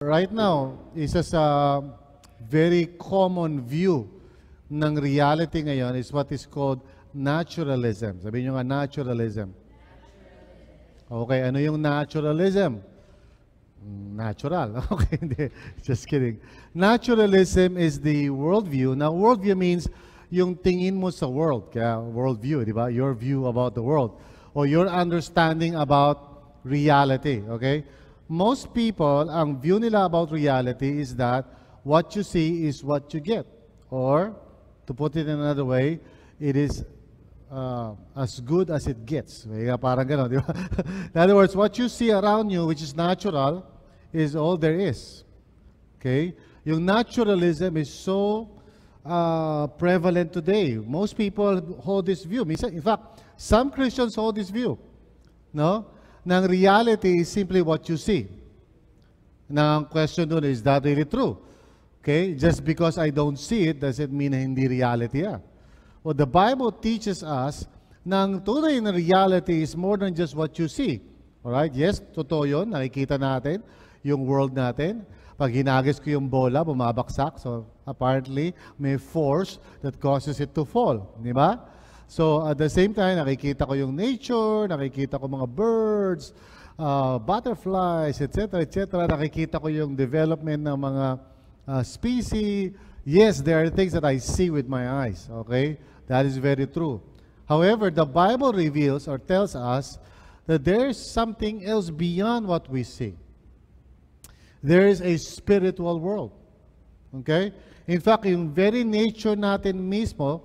Right now, isa sa very common view ng reality ngayon is what is called naturalism. Sabihin nyo nga, naturalism. Okay, ano yung naturalism? Natural. Okay, hindi. Just kidding. Naturalism is the worldview. Now, worldview means yung tingin mo sa world. Kaya worldview, di ba? Your view about the world. Or your understanding about reality. Okay? Most people, ang view nila about reality is that what you see is what you get. Or, to put it in another way, it is as good as it gets. Parang gano'n, di ba? In other words, what you see around you, which is natural, is all there is. Okay? Yung naturalism is so prevalent today. Most people hold this view. In fact, some Christians hold this view. No? Nang reality is simply what you see. Nang question doon, is that really true? Okay? Just because I don't see it, doesn't mean na hindi reality yan. Well, the Bible teaches us na ang tunay na reality is more than just what you see. Alright? Yes, totoo yun. Nakikita natin yung world natin. Pag hinagis ko yung bola, bumabaksak. So, apparently, may force that causes it to fall. Di ba? So, at the same time, nakikita ko yung nature, nakikita ko mga birds, butterflies, etc., etc. Nakikita ko yung development ng mga species. Yes, there are things that I see with my eyes. Okay? That is very true. However, the Bible reveals or tells us that there is something else beyond what we see. There is a spiritual world. Okay? In fact, yung very nature natin mismo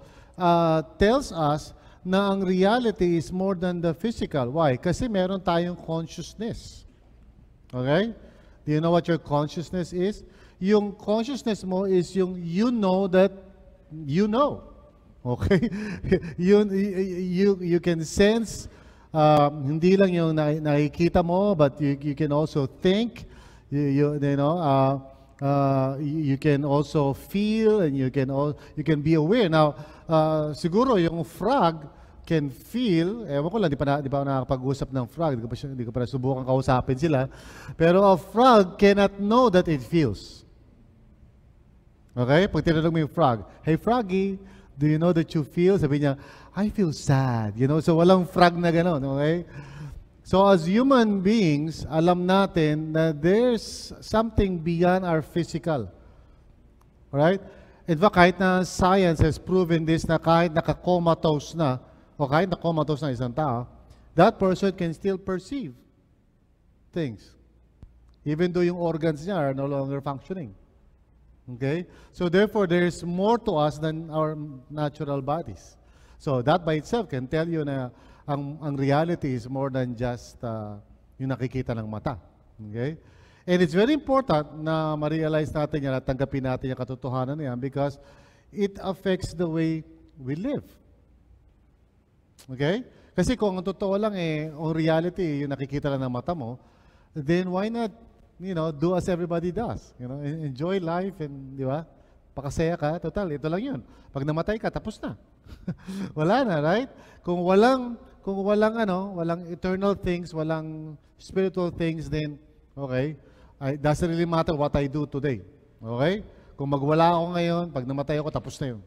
tells us na ang reality is more than the physical. Why? Kasi meron tayong consciousness. Okay? Do you know what your consciousness is? Yung consciousness mo is yung you know that you know. Okay? you can sense, hindi lang yung nakikita mo, but you can also think. You can also feel, and you can be aware. Now, siguro yung frog can feel. Ewan ko lang, di pa ako nakakapag-usap ng frog. Di ko pa nasubukan kausapin sila. Pero a frog cannot know that it feels. Okay? Pag tinanong mo yung frog, "Hey, froggy, do you know that you feel?" Sabi niya, "I feel sad." You know, so walang frog na gano'n. Okay? So as human beings, alam natin na there's something beyond our physical. Alright? In fact, kahit na science has proven this na kahit naka-comatose na, o kahit na-comatose na isang tao, that person can still perceive things. Even though yung organs niya are no longer functioning. Okay? So therefore, there's more to us than our natural bodies. So that by itself can tell you na ang reality is more than just yung nakikita ng mata. Okay? And it's very important na ma-realize natin yan at tanggapin natin yung katotohanan na yan because it affects the way we live. Okay? Kasi kung ang totoo lang ang reality, yung nakikita lang ng mata mo, then why not, do as everybody does? Enjoy life and, di ba? Pakasaya ka, total, ito lang yun. Pag namatay ka, tapos na. Wala na, right? Kung walang eternal things, walang spiritual things, then, okay, it doesn't really matter what I do today. Okay? Kung magwala ako ngayon, pag namatay ako, tapos na yun.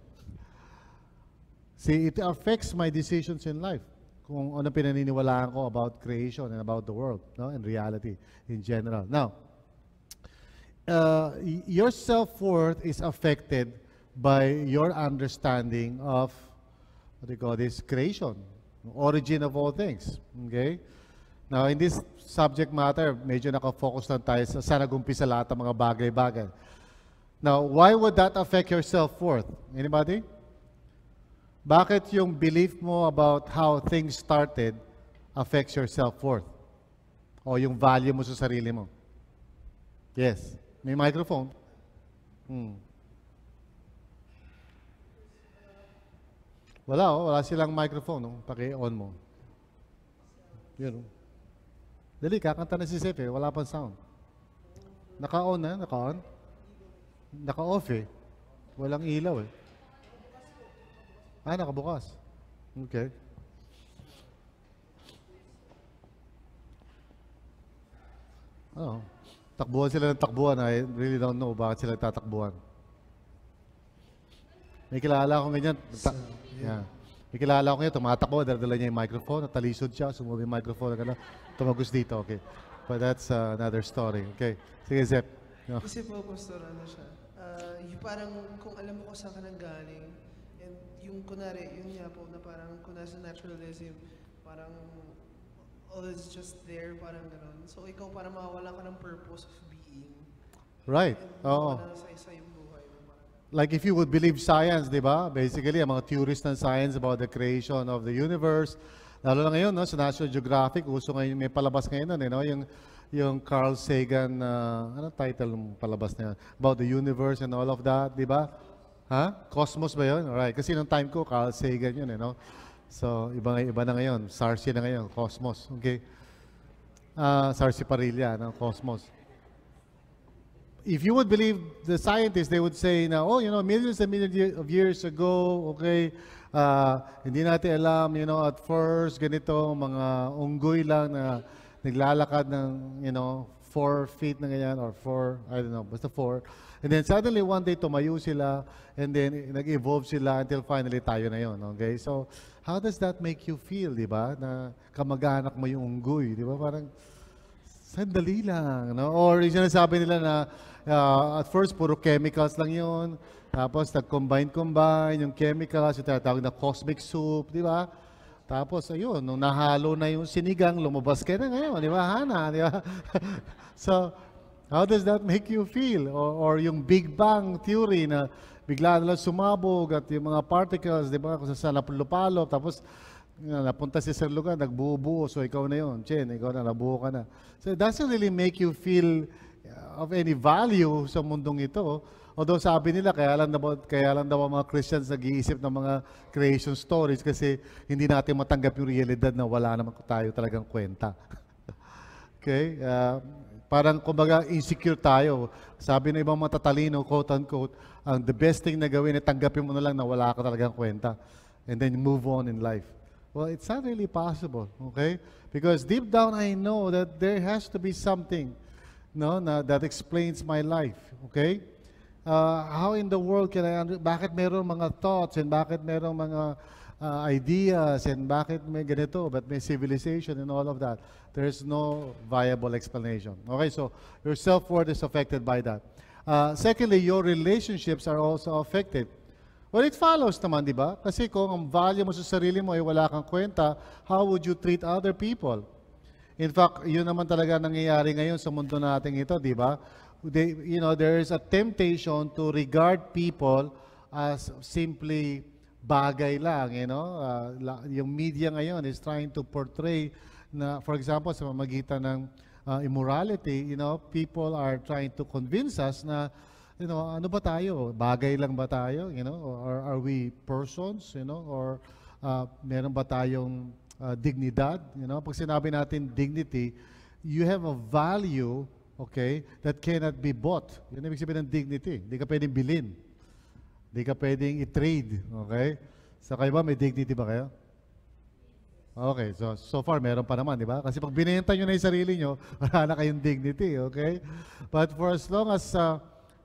See, it affects my decisions in life. Kung ano pinaniniwalaan ko about creation and about the world, no, and reality in general. Now, your self-worth is affected by your understanding of, what do you call this, creation. Origin of all things. Okay? Now, in this subject matter, medyo naka-focus lang tayo sa saan nag-umpisa lahat ng mga bagay-bagay. Now, why would that affect your self-worth? Anybody? Bakit yung belief mo about how things started affects your self-worth? O yung value mo sa sarili mo? Yes. May microphone. Wala silang microphone. Paki-on mo. Yun. Dali, kakanta na si Seth wala pang sound. Naka-on na? Naka-on? Naka-off Walang ilaw nakabukas. Okay. Oh. Takbuhan sila ng takbuhan. I really don't know bakit sila tatakbuhan. May kilala akong ganyan. Yeah. May kilala akong ganyan, tumatakbo, dala niya yung microphone, natalisod siya, sumubi yung microphone, tumagos dito, okay. But that's another story, okay. Sige, Zep. No. Kasi po, Pastor, ano siya, yung parang kung alam mo kung saan ka nang galing, and yung kunwari, yun nga po, na parang kunwari sa naturalism, parang all is just there, parang gano'n. So ikaw parang mawawala ka ng purpose of being. Right, And oo. mawawala sa isa yung buhay mo. Like if you would believe science, di ba? Basically, ang mga theories ng science about the creation of the universe, lalo na ngayon, no, sa National Geographic, uso ngayon, may palabas ngayon, no, yung Carl Sagan, ano title ng palabas na yun? About the universe and all of that, di ba? Ha? Cosmos ba yun? Alright. Kasi nung time ko, Carl Sagan yun, no? So, iba na ngayon. Sarsi na ngayon, Cosmos. Okay? Sarsi Parilla, no? Cosmos. If you would believe the scientists, they would say na, oh, you know, millions and millions of years ago, okay, hindi natin alam, you know, at first, ganito, mga unggoy lang na naglalakad ng, you know, 4 feet na ganyan, or 4, I don't know, basta 4. And then suddenly, one day, tumayo sila, and then nag-evolve sila until finally tayo na yun, okay? So, how does that make you feel, di ba? Na kamag-anak mo yung unggoy, di ba? Parang, sandali lang, no? Or yung sinasabi nila na at first, puro chemicals lang yun. Tapos, nag-combine yung chemicals, yung tinatawag na cosmic soup, di ba? Tapos, ayun, nung nahalo na yung sinigang, lumabas ka na ngayon, di ba, Hana? Di ba? So, how does that make you feel? Or yung Big Bang theory na bigla na lang sumabog at yung mga particles, di ba, kung saan lupalo, tapos napunta si Sir Lugan, nagbubuo, so ikaw na yun, Chen, ikaw na, nabuo ka na. So it doesn't really make you feel of any value sa mundong ito. Although sabi nila, kaya lang daw ang mga Christians nag-iisip ng mga creation stories kasi hindi natin matanggap yung realidad na wala naman tayo talagang kwenta. Okay? Parang kumbaga insecure tayo. Sabi ng ibang matatalino, quote-unquote, the best thing na gawin ay tanggapin mo na lang na wala ka talagang kwenta. And then move on in life. Well, it's not really possible, okay? Because deep down I know that there has to be something, that explains my life, okay? How in the world can I bakit meron mga thoughts and bakit meron mga ideas and bakit may ganito, but may civilization and all of that? There's no viable explanation. Okay, so your self-worth is affected by that. Secondly, your relationships are also affected. Well, it follows naman, di ba? Kasi kung ang value mo sa sarili mo ay wala kang kwenta, how would you treat other people? In fact, yun naman talaga nangyayari ngayon sa mundo natin ito, di ba? There is a temptation to regard people as simply bagay lang, yung media ngayon is trying to portray na, for example, sa pamamagitan ng immorality, people are trying to convince us na ano ba tayo? Bagay lang ba tayo? Or are we persons? Or meron ba tayong dignidad? Pag sinabi natin dignity, you have a value, okay, that cannot be bought. Yun ibig sabihin ng dignity. Hindi ka pwedeng bilhin. Hindi ka pwedeng i-trade. Okay? So kayo ba, may dignity ba kayo? Okay, so far meron pa naman, di ba? Kasi pag binenta nyo na yung sarili nyo, wala na kayong dignity, okay? But for as long as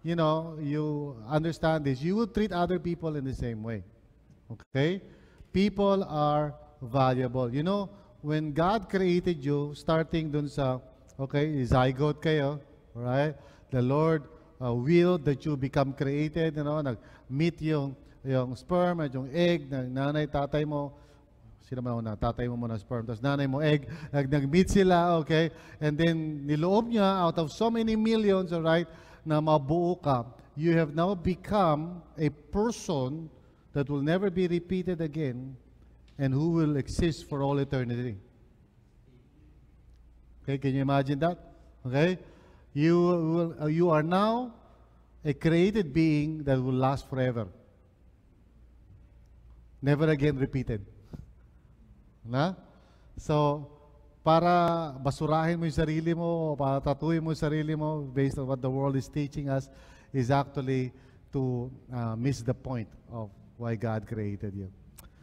you understand this, you will treat other people in the same way. Okay? People are valuable. When God created you, starting dun sa, zygote kayo, right? The Lord willed that you become created, nag-meet yung sperm at yung egg ng nanay, tatay mo. Sino man una? Tatay mo muna sperm, tapos nanay mo egg. Nag-meet sila, okay? And then, niloob niya, out of so many millions, alright, na mabuo ka, you have now become a person that will never be repeated again and who will exist for all eternity. Okay, can you imagine that? Okay? You are now a created being that will last forever. Never again repeated. Na? So, para basurahin mo yung sarili mo, para tatuin mo yung sarili mo based on what the world is teaching us is actually to miss the point of why God created you.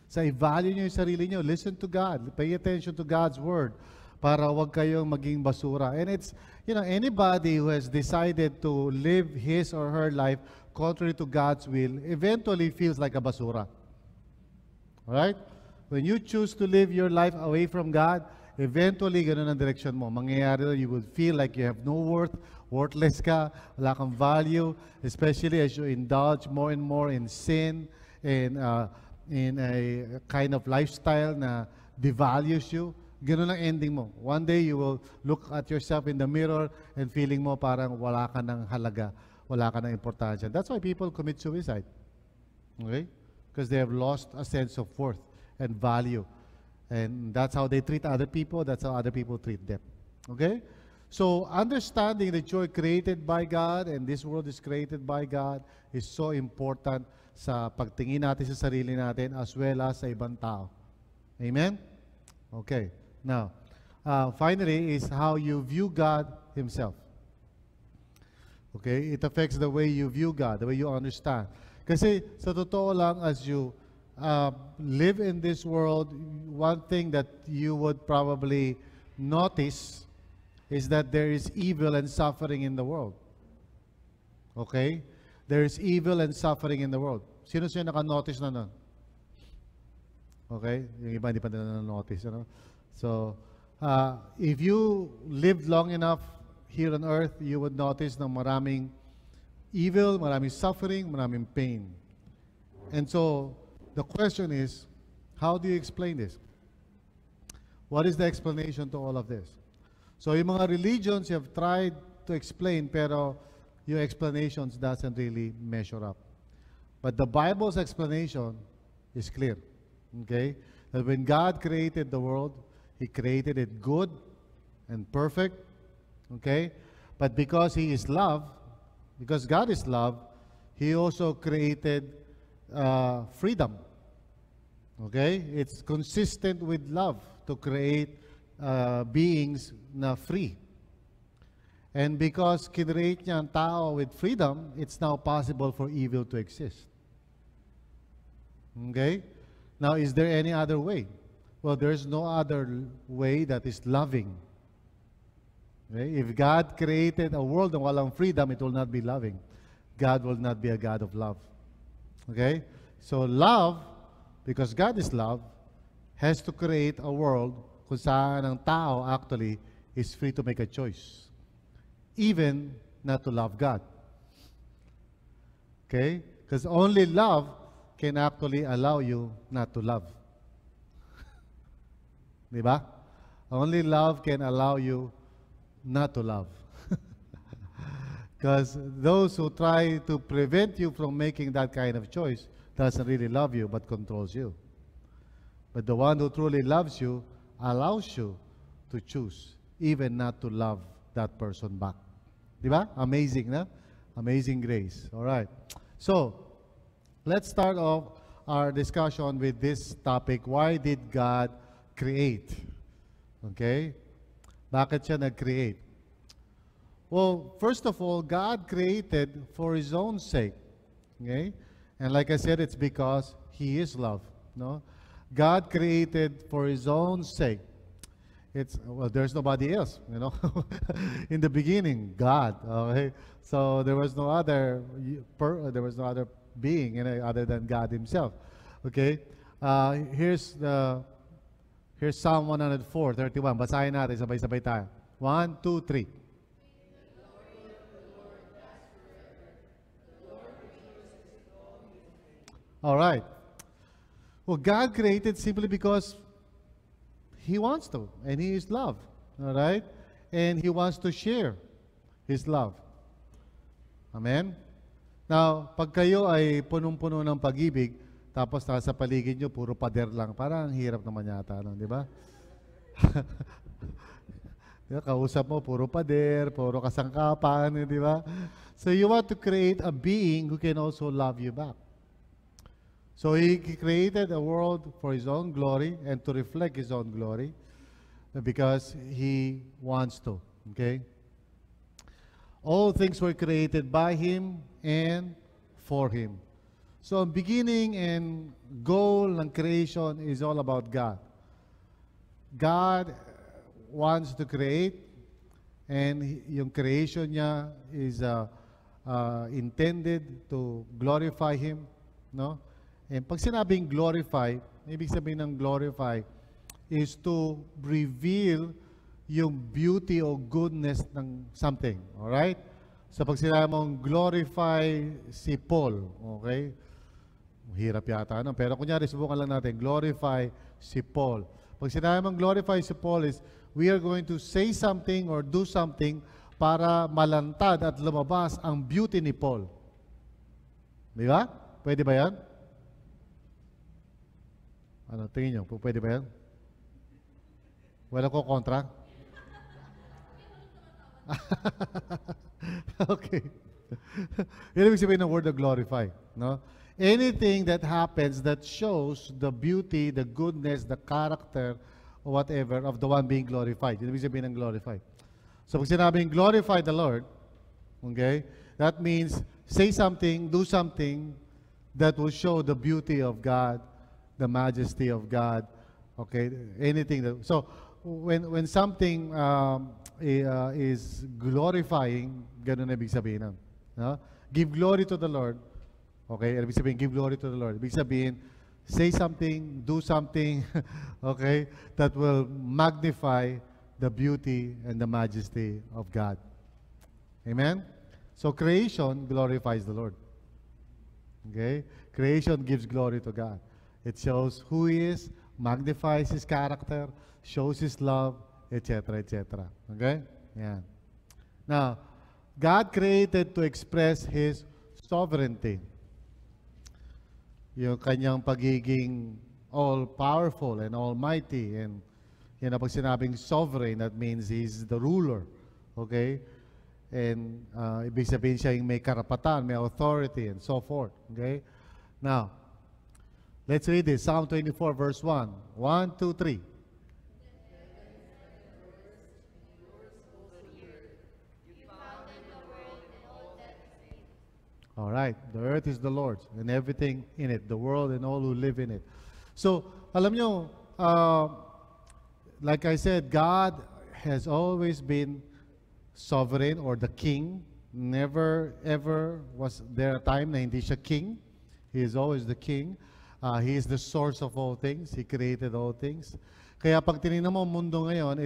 So, i-value nyo yung sarili nyo. Listen to God. Pay attention to God's Word. para wag kayong maging basura. And it's, anybody who has decided to live his or her life contrary to God's will eventually feels like a basura. Alright? When you choose to live your life away from God, eventually, ganun ang direction mo. Mangyayari doon, you will feel like you have no worth, worthless ka, wala kang value, especially as you indulge more and more in sin and in a kind of lifestyle na devalues you. Ganun ang ending mo. One day, you will look at yourself in the mirror and feeling mo parang wala ka ng halaga, wala ka ng importansya. That's why people commit suicide. Okay? Because they have lost a sense of worth and value. And that's how they treat other people. That's how other people treat them. Okay? So, understanding that you're created by God and this world is created by God is so important sa pagtingin natin sa sarili natin as well as sa ibang tao. Amen? Okay. Now, finally is how you view God Himself. Okay? It affects the way you view God, the way you understand. Kasi sa totoo lang, as you live in this world, one thing that you would probably notice is that there is evil and suffering in the world. Okay? There is evil and suffering in the world. Sino naka-notice na nun? Okay? Yung iba hindi pa nila na-notice. So, if you lived long enough here on earth, you would notice na maraming evil, maraming suffering, maraming pain. And so, the question is, how do you explain this? What is the explanation to all of this? So, yung mga religions you have tried to explain, pero your explanations doesn't really measure up. But the Bible's explanation is clear. Okay? That when God created the world, He created it good and perfect. Okay? But because He is love, because God is love, He also created freedom. Okay? It's consistent with love to create beings na free. And because kinreate niya ang tao with freedom, it's now possible for evil to exist. Okay? Now, is there any other way? Well, there's no other way that is loving. Okay? If God created a world na walang freedom, it will not be loving. God will not be a God of love. Okay? So love, because God is love, has to create a world kung saan ang tao actually is free to make a choice. Even not to love God. Okay? Because only love can actually allow you not to love. Diba? Only love can allow you not to love. Because those who try to prevent you from making that kind of choice doesn't really love you but controls you. But the one who truly loves you allows you to choose, even not to love that person back. Diba? Amazing, na? Amazing grace. All right. So, let's start off our discussion with this topic. Why did God create? Okay? Bakit siya nag-create? Well, first of all, God created for His own sake. Okay? And like I said, it's because He is love. No? God created for His own sake. Well, there's nobody else, In the beginning, God. Okay, so there was no other being, other than God Himself. Okay, here's Psalm 104:31. Basahin natin, sabay-sabay tayo. 1, 2, 3. All right. Well, God created simply because He wants to, and He is love, all right? And He wants to share His love. Amen? Now, pag kayo ay punong-puno ng pag-ibig, tapos nasa paligid nyo, puro pader lang, parang hirap naman yata, di ba? Kausap mo, puro pader, puro kasangkapan, di ba? So you want to create a being who can also love you back. So He created a world for His own glory and to reflect His own glory because He wants to. Okay? All things were created by Him and for Him. So ang beginning and goal ng creation is all about God. God wants to create, and yung creation niya is intended to glorify Him, no? And pag sinabing glorify, ibig sabihin ng glorify is to reveal yung beauty o goodness ng something. Alright? So pag sinabi mong glorify si Paul, okay? Hirap yata, no? Pero kunyari, subukan lang natin, glorify si Paul. Pag sinabi mong glorify si Paul is, we are going to say something or do something para malantad at lumabas ang beauty ni Paul. Di ba? Pwede ba yan? Ano, tingin nyo, pwede ba yan? Wala ko kontra? Okay. Yan ibig sabihin ng word na glorify. No? Anything that happens that shows the beauty, the goodness, the character, or whatever of the one being glorified. Yan ibig sabihin ng glorify. So pag sinabing glorify the Lord, okay, that means say something, do something that will show the beauty of God, the majesty of God, okay, anything that, so when something is glorifying, ganun na ibig sabihin nun. No? Give glory to the Lord. Okay, ibig sabihin, give glory to the Lord. Ibig sabihin, say something, do something, okay, that will magnify the beauty and the majesty of God. Amen? So creation glorifies the Lord. Okay? Creation gives glory to God. It shows who He is, magnifies His character, shows His love, etc., etc. Okay? Yeah. Now, God created to express His sovereignty. Yung kanyang pagiging all-powerful and almighty. And yan na, pag sinabing sovereign, that means He's the ruler. Okay? And ibig sabihin siya yung may karapatan, may authority, and so forth. Okay? Now, let's read this. Psalm 24, verse 1. 1, 2, 3. All right. The earth is the Lord's and everything in it, the world and all who live in it. So, alam nyo, like I said, God has always been sovereign or the king. Never ever was there a time na hindi siya king. He is always the king. He is the source of all things. He created all things. Kaya pag tinignan mo ang mundo ngayon,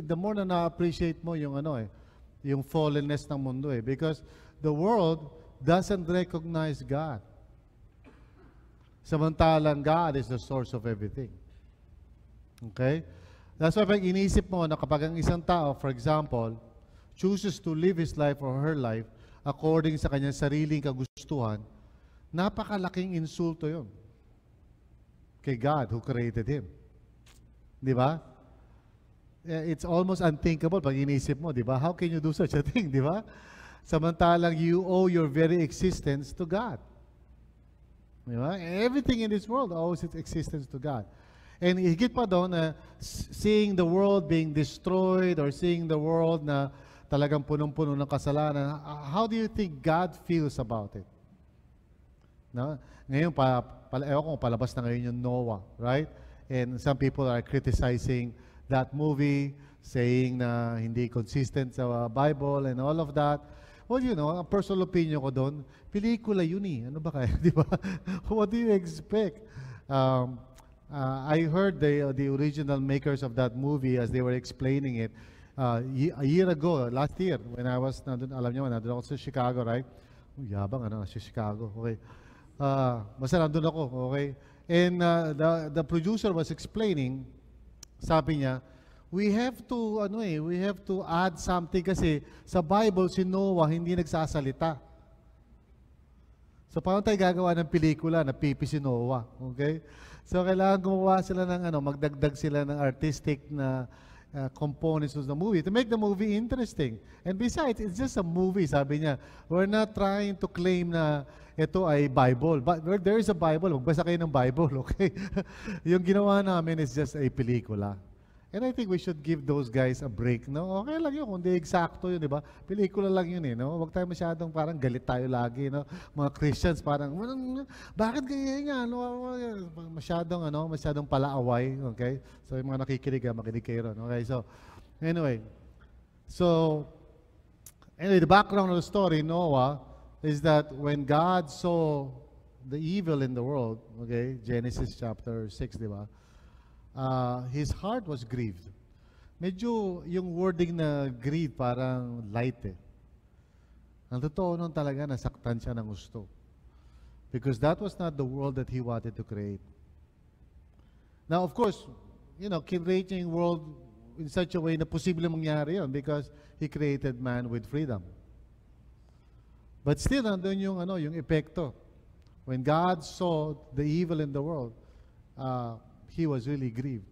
the more na na-appreciate mo yung yung fallenness ng mundo because the world doesn't recognize God. Samantalang God is the source of everything. Okay? That's why pag iniisip mo na kapag ang isang tao, for example, chooses to live his life or her life according sa kanyang sariling kagustuhan, napakalaking insulto yun kay God who created him. Di ba? It's almost unthinkable pag iniisip mo, di ba? How can you do such a thing, di ba? Samantalang you owe your very existence to God. Di ba? Everything in this world owes its existence to God. And higit pa doon, seeing the world being destroyed or seeing the world na talagang punong-puno ng kasalanan, how do you think God feels about it? No? Ngayon, ewan kung palabas na ngayon yung Noah, right? And some people are criticizing that movie, saying na hindi consistent sa Bible and all of that. Well, you know, ang personal opinion ko doon, pelikula yun eh. Ano ba kaya? Di ba? What do you expect? I heard the original makers of that movie as they were explaining it a year ago, last year, when I was, alam nyo, nandun ako sa Chicago, right? Yabang, sa Chicago. Okay. Basta nandun ako, okay? And the producer was explaining, sabi niya, we have to add something kasi sa Bible, si Noah hindi nagsasalita. So, paano tayo gagawa ng pelikula na pipi si Noah? Okay? So, kailangan gumawa sila ng magdagdag sila ng artistic na components of the movie to make the movie interesting. And besides, it's just a movie, sabi niya. We're not trying to claim na ito ay Bible. But there is a Bible. Magbasa kayo ng Bible, okay? Yung ginawa namin is just a pelikula. And I think we should give those guys a break, no? Okay lang yun, kung di eksakto yun, di ba? Pelikula lang yun, no? Huwag tayo masyadong parang galit tayo lagi, no? Mga Christians parang, bakit ganyan nga? Masyadong palaaway, okay? So yung mga nakikinig, makinig kayo ron, okay? So, Anyway, so, anyway, the background of the story, Noah, is that when God saw the evil in the world, okay, Genesis chapter 6, di ba? His heart was grieved. Medyo yung wording na grieved parang light eh. Ang totoo nun talaga, nasaktan siya ng gusto. Because that was not the world that He wanted to create. Now, of course, you know, create niya yung world in such a way na posible mangyari yun because He created man with freedom. But still, nandun yung, yung epekto. When God saw the evil in the world, He was really grieved.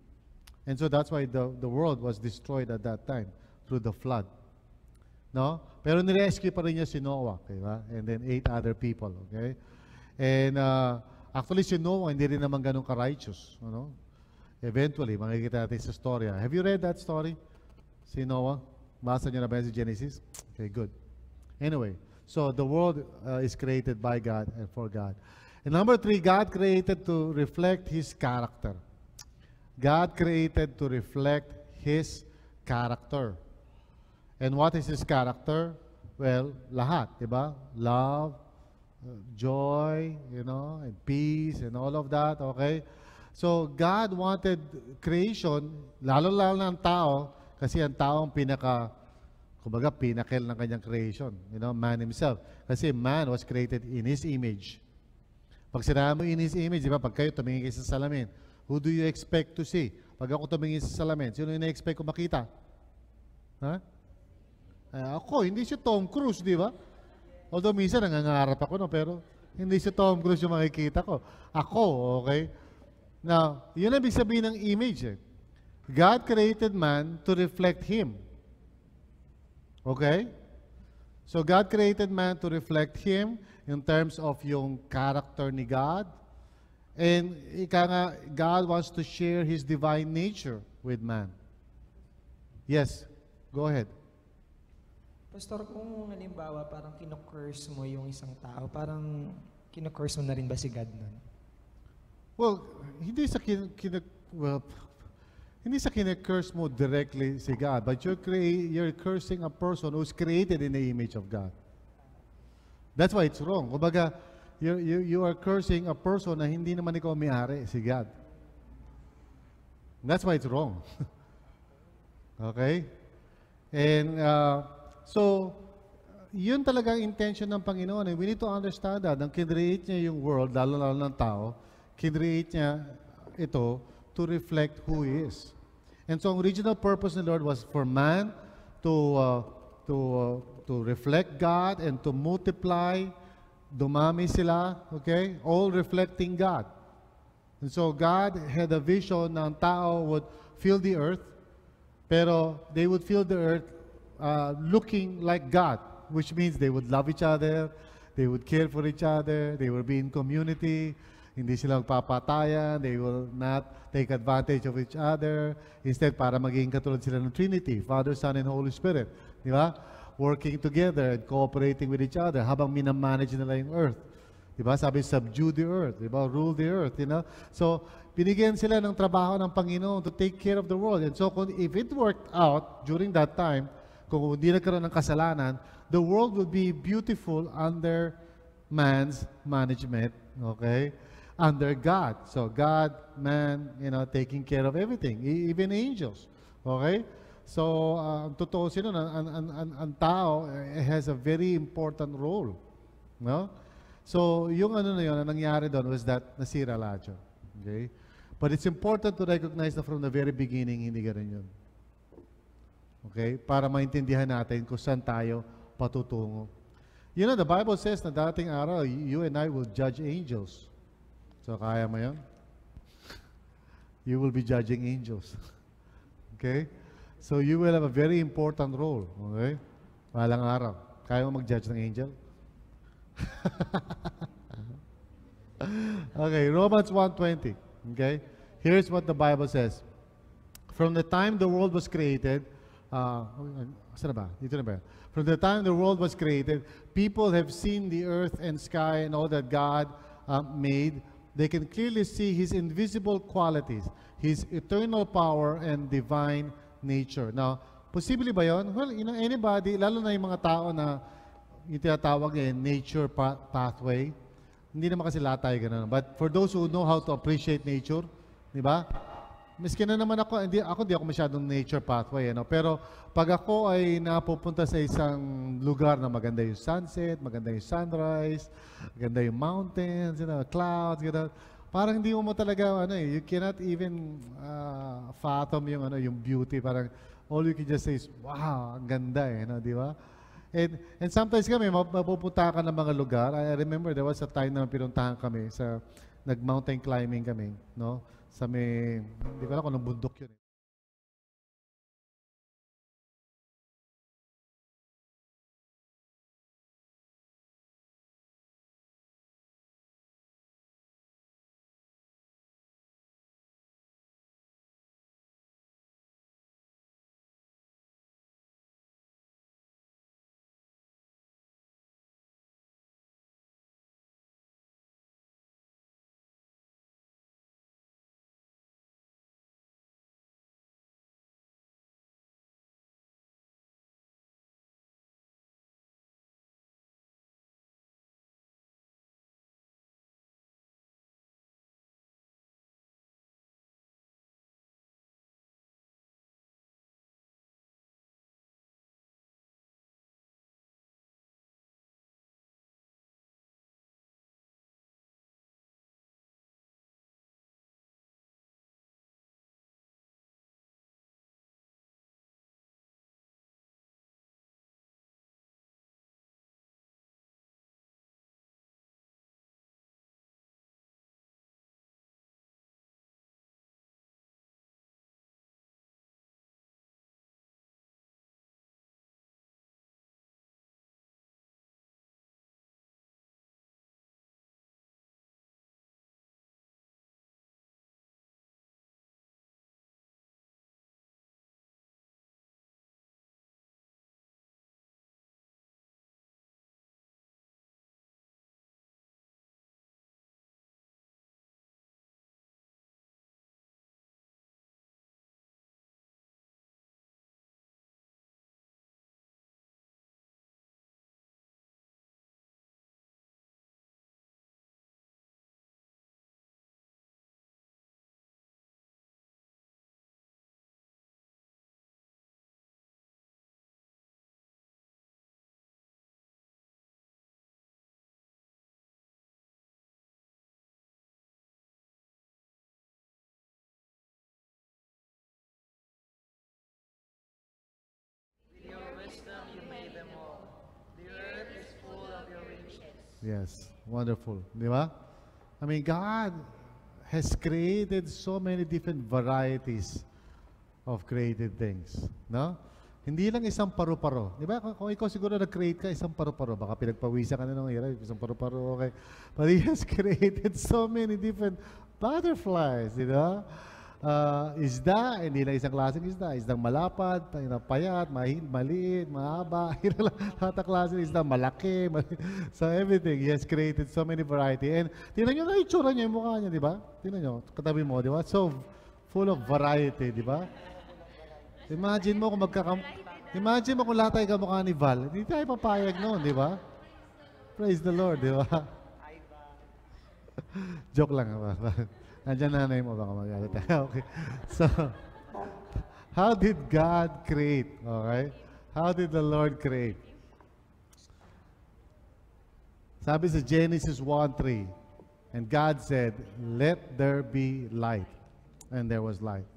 And so that's why the world was destroyed at that time through the flood. No? Pero nirescue pa rin niya si Noah, okay ba? And then 8 other people, okay? And actually si Noah hindi rin naman ganun ka-righteous, Eventually, makikita natin sa storya. Have you read that story? Si Noah? Basa niyo na ba si Genesis? Okay, good. Anyway, so the world is created by God and for God. And number 3, God created to reflect His character. God created to reflect His character. And what is His character? Well, lahat, di ba? Love, joy, and peace, and all of that, okay? So, God wanted creation, lalo-lalo na ang tao, kasi ang tao ang pinnacle ng kanyang creation, man himself. Kasi man was created in His image. Pag sinabi mo in His image, di ba, pag kayo tumingin kayo sa salamin, who do you expect to see? Pag ako tumingin sa salamin, sino yung na-expect ko makita? Ha? Ako, hindi si Tom Cruise, di ba? Although minsan nangangarap ako, pero hindi si Tom Cruise yung makikita ko. Ako, okay? Now, yun ang ibig sabihin ng image eh. God created man to reflect Him. Okay? So God created man to reflect Him in terms of yung character ni God. And God wants to share His divine nature with man. Yes, go ahead. Pastor, kung halimbawa parang kino-curse mo yung isang tao, parang kino-curse mo na rin ba si God nun? Well, hindi sa kine-curse mo directly si God, but you're cursing a person who's created in the image of God. That's why it's wrong. Kumbaga, you are cursing a person na hindi naman ikaw may-ari, si God. That's why it's wrong. Okay? And so, yun talaga ang intention ng Panginoon. And we need to understand that. Nang kinreate niya yung world, lalo-lalo ng tao, kinreate niya ito to reflect who He is. And so, ang original purpose ng Lord was for man to reflect God and to multiply, dumami sila, okay? All reflecting God. And so, God had a vision na ang tao would fill the earth, pero they would fill the earth looking like God, which means they would love each other, they would care for each other, they would be in community, hindi sila magpapatayan, they will not take advantage of each other. Instead, para maging katulad sila ng Trinity, Father, Son, and Holy Spirit. Di ba? Working together and cooperating with each other habang minamanage nila yung earth. Di ba? Sabi, subdue the earth. Di ba? Rule the earth. So, binigyan sila ng trabaho ng Panginoon to take care of the world. And so, if it worked out during that time, kung hindi nagkaroon ng kasalanan, the world would be beautiful under man's management. Okay? Under God. So God, man, taking care of everything, even angels. Okay? So, totoo sino, ang tao has a very important role. No? So, yung na yun, ang nangyari doon was that nasira lahat yun. Okay? But it's important to recognize that from the very beginning, hindi ganun yun. Okay? Para maintindihan natin kung saan tayo patutungo. The Bible says na dating araw, you and I will judge angels. So, kaya mo yun? You will be judging angels. Okay? So, you will have a very important role. Okay? Walang araw. Kaya mo mag-judge ng angel? Okay, Romans 1:20. Okay? Here's what the Bible says. From the time the world was created, saan na ba? Dito na ba? From the time the world was created, people have seen the earth and sky and all that God made. They can clearly see His invisible qualities, His eternal power and divine nature. Now, Posible ba yun? Well, anybody, lalo na yung mga tao na yung tinatawag nature pathway, hindi naman kasi lahat tayo ganun. But for those who know how to appreciate nature, di ba? Miski na naman ako, hindi ako masyadong nature pathway, pero pag ako ay napupunta sa isang lugar na maganda yung sunset, maganda yung sunrise, maganda yung mountains, clouds, parang hindi mo talaga, you cannot even fathom yung beauty. Parang all you can just say is, wow, ang ganda di ba? And sometimes kami, mapupunta ka ng mga lugar. I remember there was a time na pinuntahan kami nag-mountain climbing kami, sa may, hindi ko alam kung anong bundok yun. Yes, wonderful. Di ba? I mean, God has created so many different varieties of created things. No? Hindi lang isang paru-paro. Di ba? Kung ikaw siguro nag-create ka isang paru-paro, baka pinagpawisan ka na ng hirap, isang paru-paro, okay. But He has created so many different butterflies, di ba? Isda, hindi lang isang klaseng isda. Isdang malapad, payat, maliit, mahaba. Lahat ng klase ng isda, malaki. So everything, He has created so many variety. And tingnan nyo na itsura niya, yung mukha niya, di ba? Tingnan nyo, katabi mo, di ba? So full of variety, di ba? Imagine mo kung lahat tayo kamukha ni Val, hindi tayo papayag noon, di ba? Praise the Lord, di ba? Joke lang. Nandiyan nanay mo, baka magalit. Okay. So, how did God create? Okay? How did the Lord create? Sabi sa Genesis 1:3, and God said, "Let there be light." And there was light.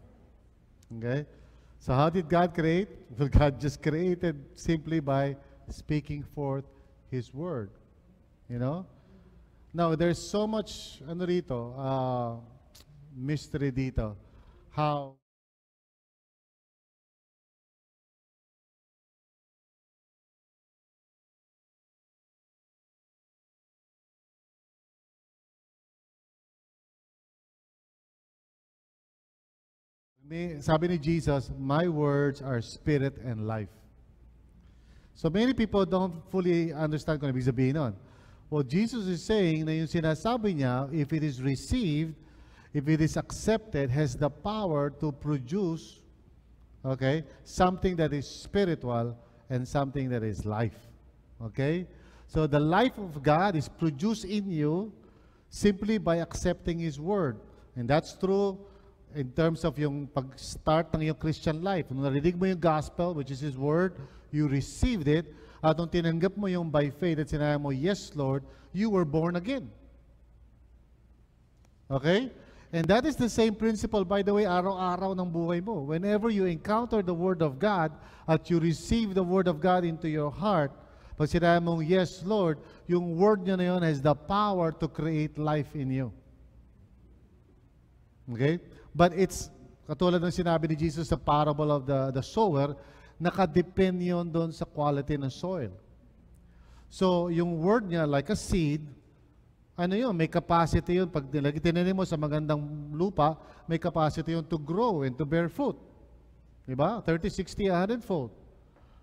Okay? So how did God create? Well, God just created simply by speaking forth His word. You know? Now, there's so much, mystery dito. How sabi ni Jesus, my words are spirit and life. So many people don't fully understand kung ibig sabihin nun. Well, Jesus is saying na yung sinasabi niya, if it is received, if it is accepted, has the power to produce Okay? Something that is spiritual and something that is life. Okay? So the life of God is produced in you simply by accepting His Word. And that's true in terms of yung pag-start ng yung Christian life. Nung narinig mo yung gospel, which is His Word, you received it, at nung tinanggap mo yung by faith at sinabi mo, yes, Lord, you were born again. Okay? And that is the same principle, by the way, araw-araw ng buhay mo. Whenever you encounter the Word of God at you receive the Word of God into your heart, pag sinabi mong, yes, Lord, yung Word niya na yun has the power to create life in you. Okay? But it's, katulad ng sinabi ni Jesus sa parable of the sower, nakadepend yun doon sa quality ng soil. So, yung Word niya, like a seed, ano yun, may capacity yun. Pag tinanim mo sa magandang lupa, may capacity yun to grow and to bear fruit. Diba? 30, 60, 100-fold.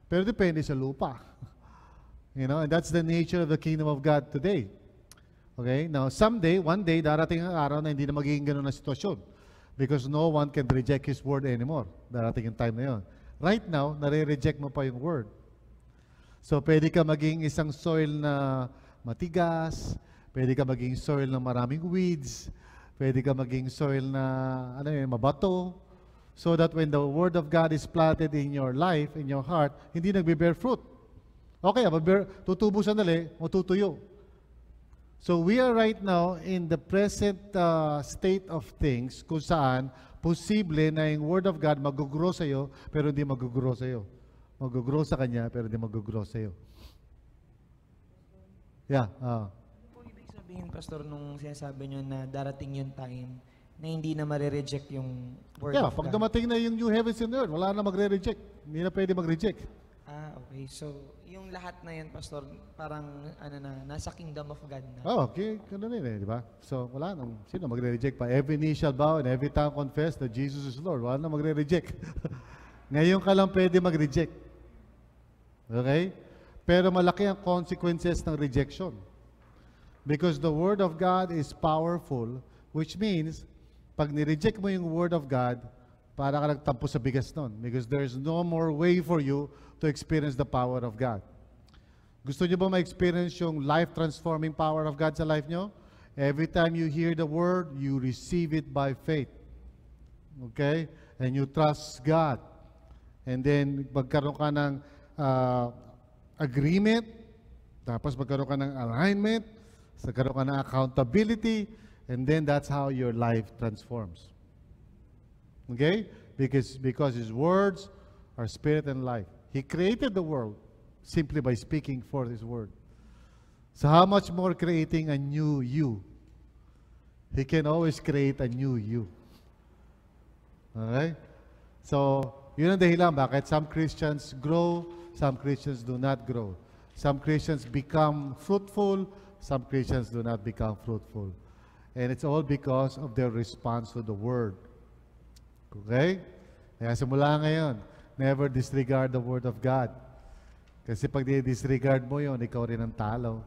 Pero depende sa lupa. You know, and that's the nature of the kingdom of God today. Okay? Now, someday, one day, darating ang araw na hindi na magiging ganun na sitwasyon. Because no one can reject His word anymore. Darating yung time na yun. Right now, nare-reject mo pa yung word. So, pwede ka maging isang soil na matigas, pwede ka maging soil na maraming weeds, pwede ka maging soil na ano yun, mabato, so that when the Word of God is planted in your life, in your heart, hindi nagbe-bear fruit. Okay, tutubo sandali, matutuyo. So we are right now in the present state of things kung saan posible na yung Word of God mag-grow sa'yo, pero hindi mag-grow sa'yo. Mag-grow sa Kanya, pero hindi mag-grow sa'yo. Yeah, Po ibig sabihin, Pastor, nung sinasabi nyo na darating yung time na hindi na marireject yung Word yeah, of pag God? dumating na yung new heavens and earth, wala na magre-reject. Hindi na pwede mag-reject. Okay. So, yung lahat na yun, Pastor, parang ano na, nasa kingdom of God na. Oh, okay. Ganun din di ba? So, wala nang, sino magre-reject pa? Every knee shall bow and every tongue confess that Jesus is Lord. Wala na magre-reject. Ngayon ka lang pwede mag-reject. Okay? Pero malaki ang consequences ng rejection. Because the Word of God is powerful, which means, pag ni-reject mo yung Word of God, para ka nagtampo sa bigas nun. Because there's no more way for you to experience the power of God. Gusto nyo ba ma-experience yung life-transforming power of God sa life nyo? Every time you hear the Word, you receive it by faith. Okay? And you trust God. And then, magkaroon ka ng agreement, tapos magkaroon ka ng alignment, magkaroon ka ng accountability, and then that's how your life transforms. Okay? Because His words are spirit and life. He created the world simply by speaking forth His word. So how much more creating a new you? He can always create a new you. Okay? So, yun ang dahilan bakit some Christians grow, some Christians do not grow. Some Christians become fruitful, some Christians do not become fruitful. And it's all because of their response to the Word. Okay? Kaya simula ngayon, never disregard the Word of God. Kasi pag disregard mo yon, ikaw rin ang talo.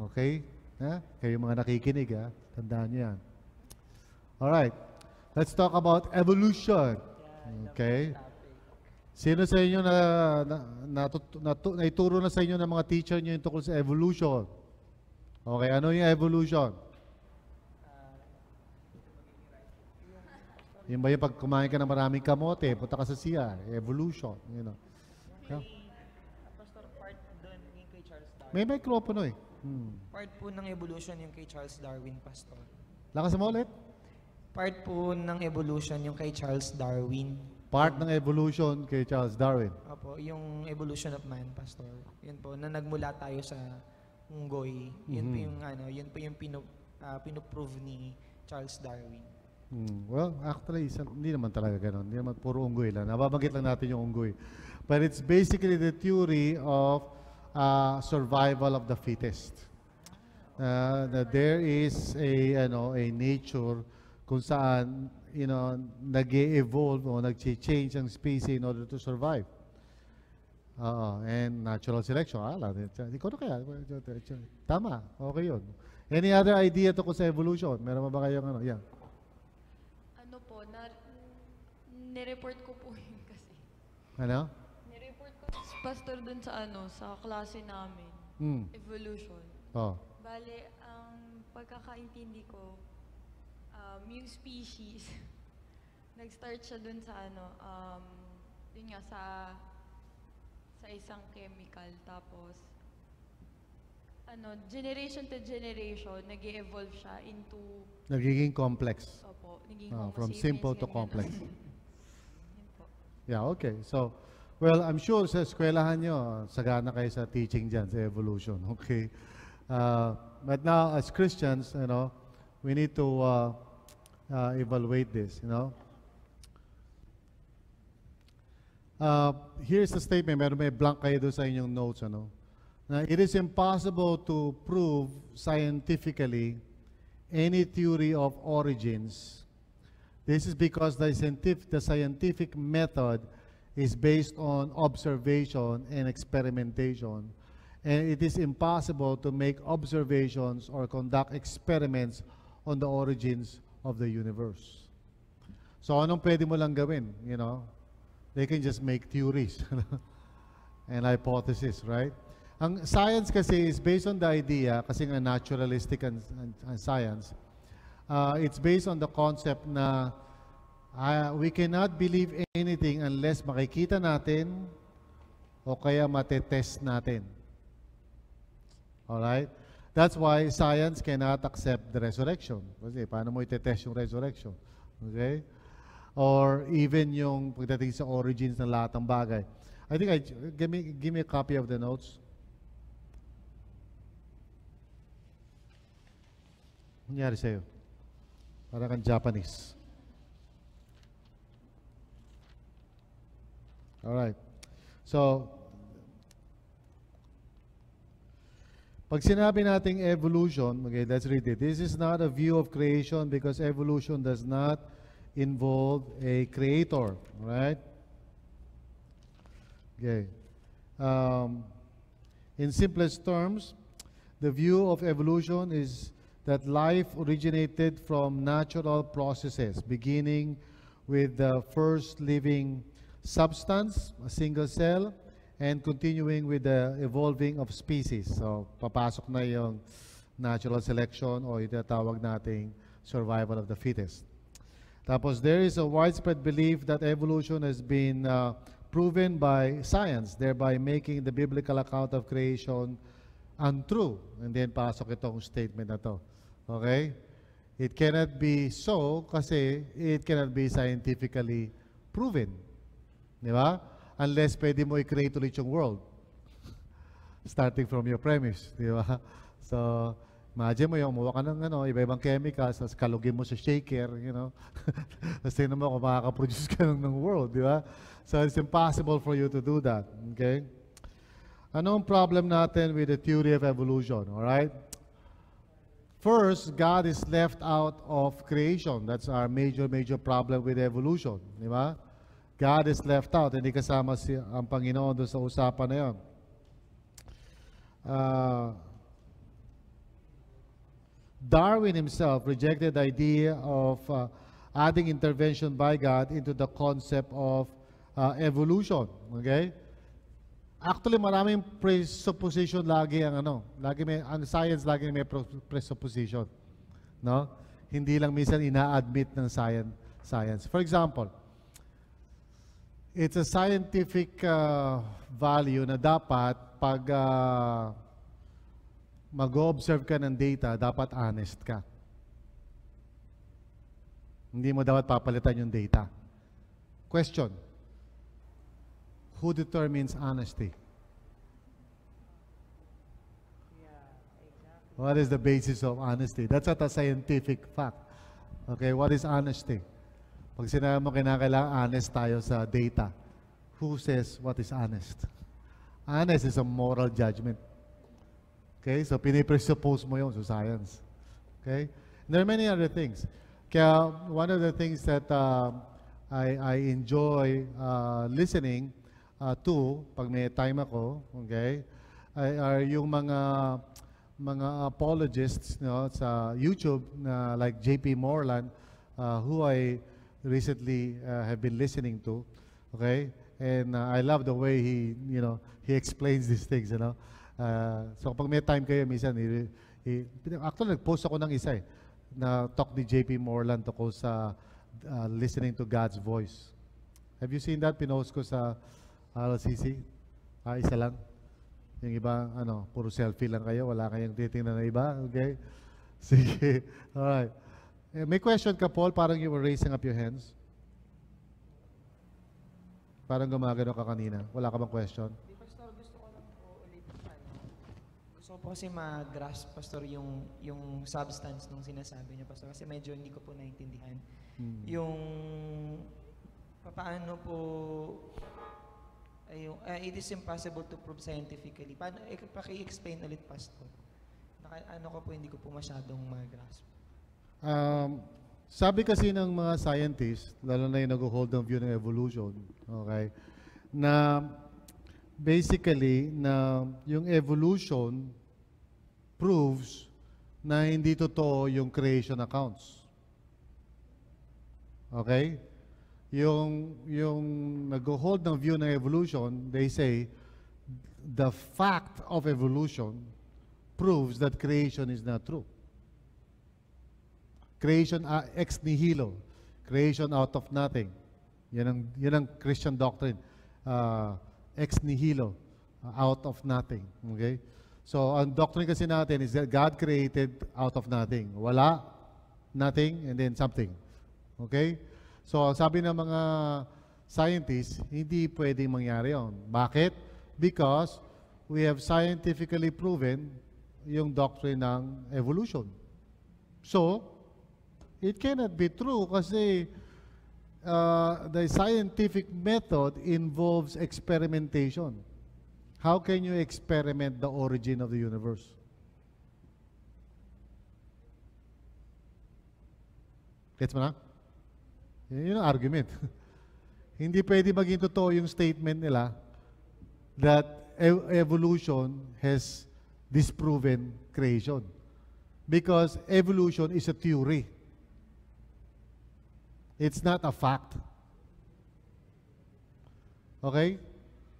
Okay? Ha? Kayo mga nakikinig, ha? Tandaan nyo yan. Alright. Let's talk about evolution. Okay? Sino sa inyo naituro na sa inyo ng mga teacher nyo yung tungkol sa evolution? Okay, ano yung evolution? Yung ba yung pag kumain ka ng maraming kamote, punta ka sa CR, evolution, you know. Yeah. Pastor, part doon yung kay Charles Darwin. May microphone eh. Part po ng evolution yung kay Charles Darwin, Pastor. Lakas mo ulit. Part po ng evolution yung kay Charles Darwin. Part ng evolution kay Charles Darwin. Opo, yung evolution of man, Pastor. Yun po, na nagmula tayo sa unggoy. Yun po yung yun po yung pinoprove ni Charles Darwin. Well, actually, hindi naman talaga ganun. Hindi naman puro unggoy lang. Nababanggit lang natin yung unggoy. But it's basically the theory of survival of the fittest. That there is a nature kung saan nag-evolve o nag-change ang species in order to survive. And natural selection. Ikaw na kaya? Tama. Okay yun. Any other idea tungkol sa evolution? Meron ba kayong Yeah. Nireport ko po yun kasi Ano? Nireport ko pastor dun sa sa klase namin. Hmm. Evolution. Oh. Bale, ang pagkakaintindi ko, yung species, nag-start siya dun sa yun nga, sa isang chemical. Tapos, generation to generation, nag-evolve siya into, Nagiging complex. naging Oh, Homo from sapiens, simple to ganyan. complex. Yun po. Yeah, okay. So, well, I'm sure sa eskwelahan nyo, sagana kayo sa teaching dyan, sa evolution. Okay. But now, as Christians, we need to evaluate this, Here's the statement, meron may blank kayo doon sa inyong notes, Na it is impossible to prove scientifically any theory of origins. This is because the scientific method is based on observation and experimentation. And it is impossible to make observations or conduct experiments on the origins of the universe. So anong pwede mo lang gawin, They can just make theories and hypotheses, right? Ang science kasi is based on the idea, kasi nga naturalistic and science, it's based on the concept na we cannot believe anything unless makikita natin o kaya matetest natin. Alright? That's why science cannot accept the resurrection. Kasi paano mo itetest yung resurrection? Okay? Or even yung pagdating sa origins ng lahat ng bagay. I think give me a copy of the notes. Ano nangyari sa'yo? Parang kang Japanese. Alright. So, pag sinabi nating evolution, okay, let's read it. This is not a view of creation because evolution does not involve a creator, right? Okay. In simplest terms, the view of evolution is that life originated from natural processes, beginning with the first living substance, a single cell, and continuing with the evolving of species. So, papasok na yung natural selection o itatawag nating survival of the fittest. Tapos, there is a widespread belief that evolution has been proven by science, thereby making the biblical account of creation untrue. And then, pasok itong statement na to. Okay? It cannot be so kasi it cannot be scientifically proven. Di ba? Unless pwede mo i-create ulit yung world. Starting from your premise. Di ba? So, imagine mo yung umuha ka ng iba-ibang chemicals, tapos kalugin mo sa shaker, Tapos tingnan mo kung makaka-produce ka ng world, di ba? So, it's impossible for you to do that. Okay? Anong problem natin with the theory of evolution? Alright? First, God is left out of creation. That's our major problem with evolution. Di ba? God is left out. Hindi kasama ang Panginoon doon sa usapan na yun. Darwin himself rejected the idea of adding intervention by God into the concept of evolution. Okay? Actually, maraming presupposition lagi ang ang science lagi may presupposition. No? Hindi lang minsan ina-admit ng science. For example, it's a scientific value na dapat pag mag-observe ka ng data, dapat honest ka. Hindi mo dapat papalitan yung data. Question. Who determines honesty? What is the basis of honesty? That's not a scientific fact. Okay, what is honesty? Pag sinabi mo kinakailangan honest tayo sa data, who says what is honest? Honest is a moral judgment. Okay, so pinipresuppose mo yun sa science. Okay? And there are many other things. Kaya one of the things that I enjoy listening to, pag may time ako, okay, are yung mga apologists sa YouTube na like J.P. Moreland, who I recently have been listening to, okay? And I love the way he explains these things, So kapag may time kayo, minsan, actually, nag-post ako ng isa na talk ni JP Moreland tungkol sa listening to God's voice. Have you seen that? Pinost ko sa RLCC. Isa lang. Yung iba, puro selfie lang kayo. Wala kayong titingnan na iba. Okay? Sige. Alright. May question ka, Paul? Parang you were raising up your hands. Parang gumagano ka kanina. Wala ka bang question? Pastor, gusto ko lang po ulit, gusto ko po kasi mag-grasp, Pastor, yung substance nung sinasabi niya, Pastor, kasi medyo hindi ko po naintindihan. Yung, paano po, it is impossible to prove scientifically. Paano, paki-explain ulit, Pastor. Hindi ko po masyadong mag-grasp. Sabi kasi ng mga scientists, lalo na yung nag-hold ng view ng evolution, okay, na basically, na yung evolution proves na hindi totoo yung creation accounts. Okay? Yung nag-hold ng view ng evolution, they say, the fact of evolution proves that creation is not true. Creation ex nihilo. Creation out of nothing. Yan ang Christian doctrine. Ex nihilo. Out of nothing. Okay? So, ang doctrine kasi natin is that God created out of nothing. Wala, nothing, and then something. Okay? So, ang sabi ng mga scientists, hindi pwedeng mangyari yun. Bakit? Because we have scientifically proven yung doctrine ng evolution. So, it cannot be true kasi the scientific method involves experimentation. How can you experiment the origin of the universe? Gets mo na? Yun ang argument. Hindi pwede maging totoo yung statement nila that evolution has disproven creation. Because evolution is a theory. It's not a fact. Okay?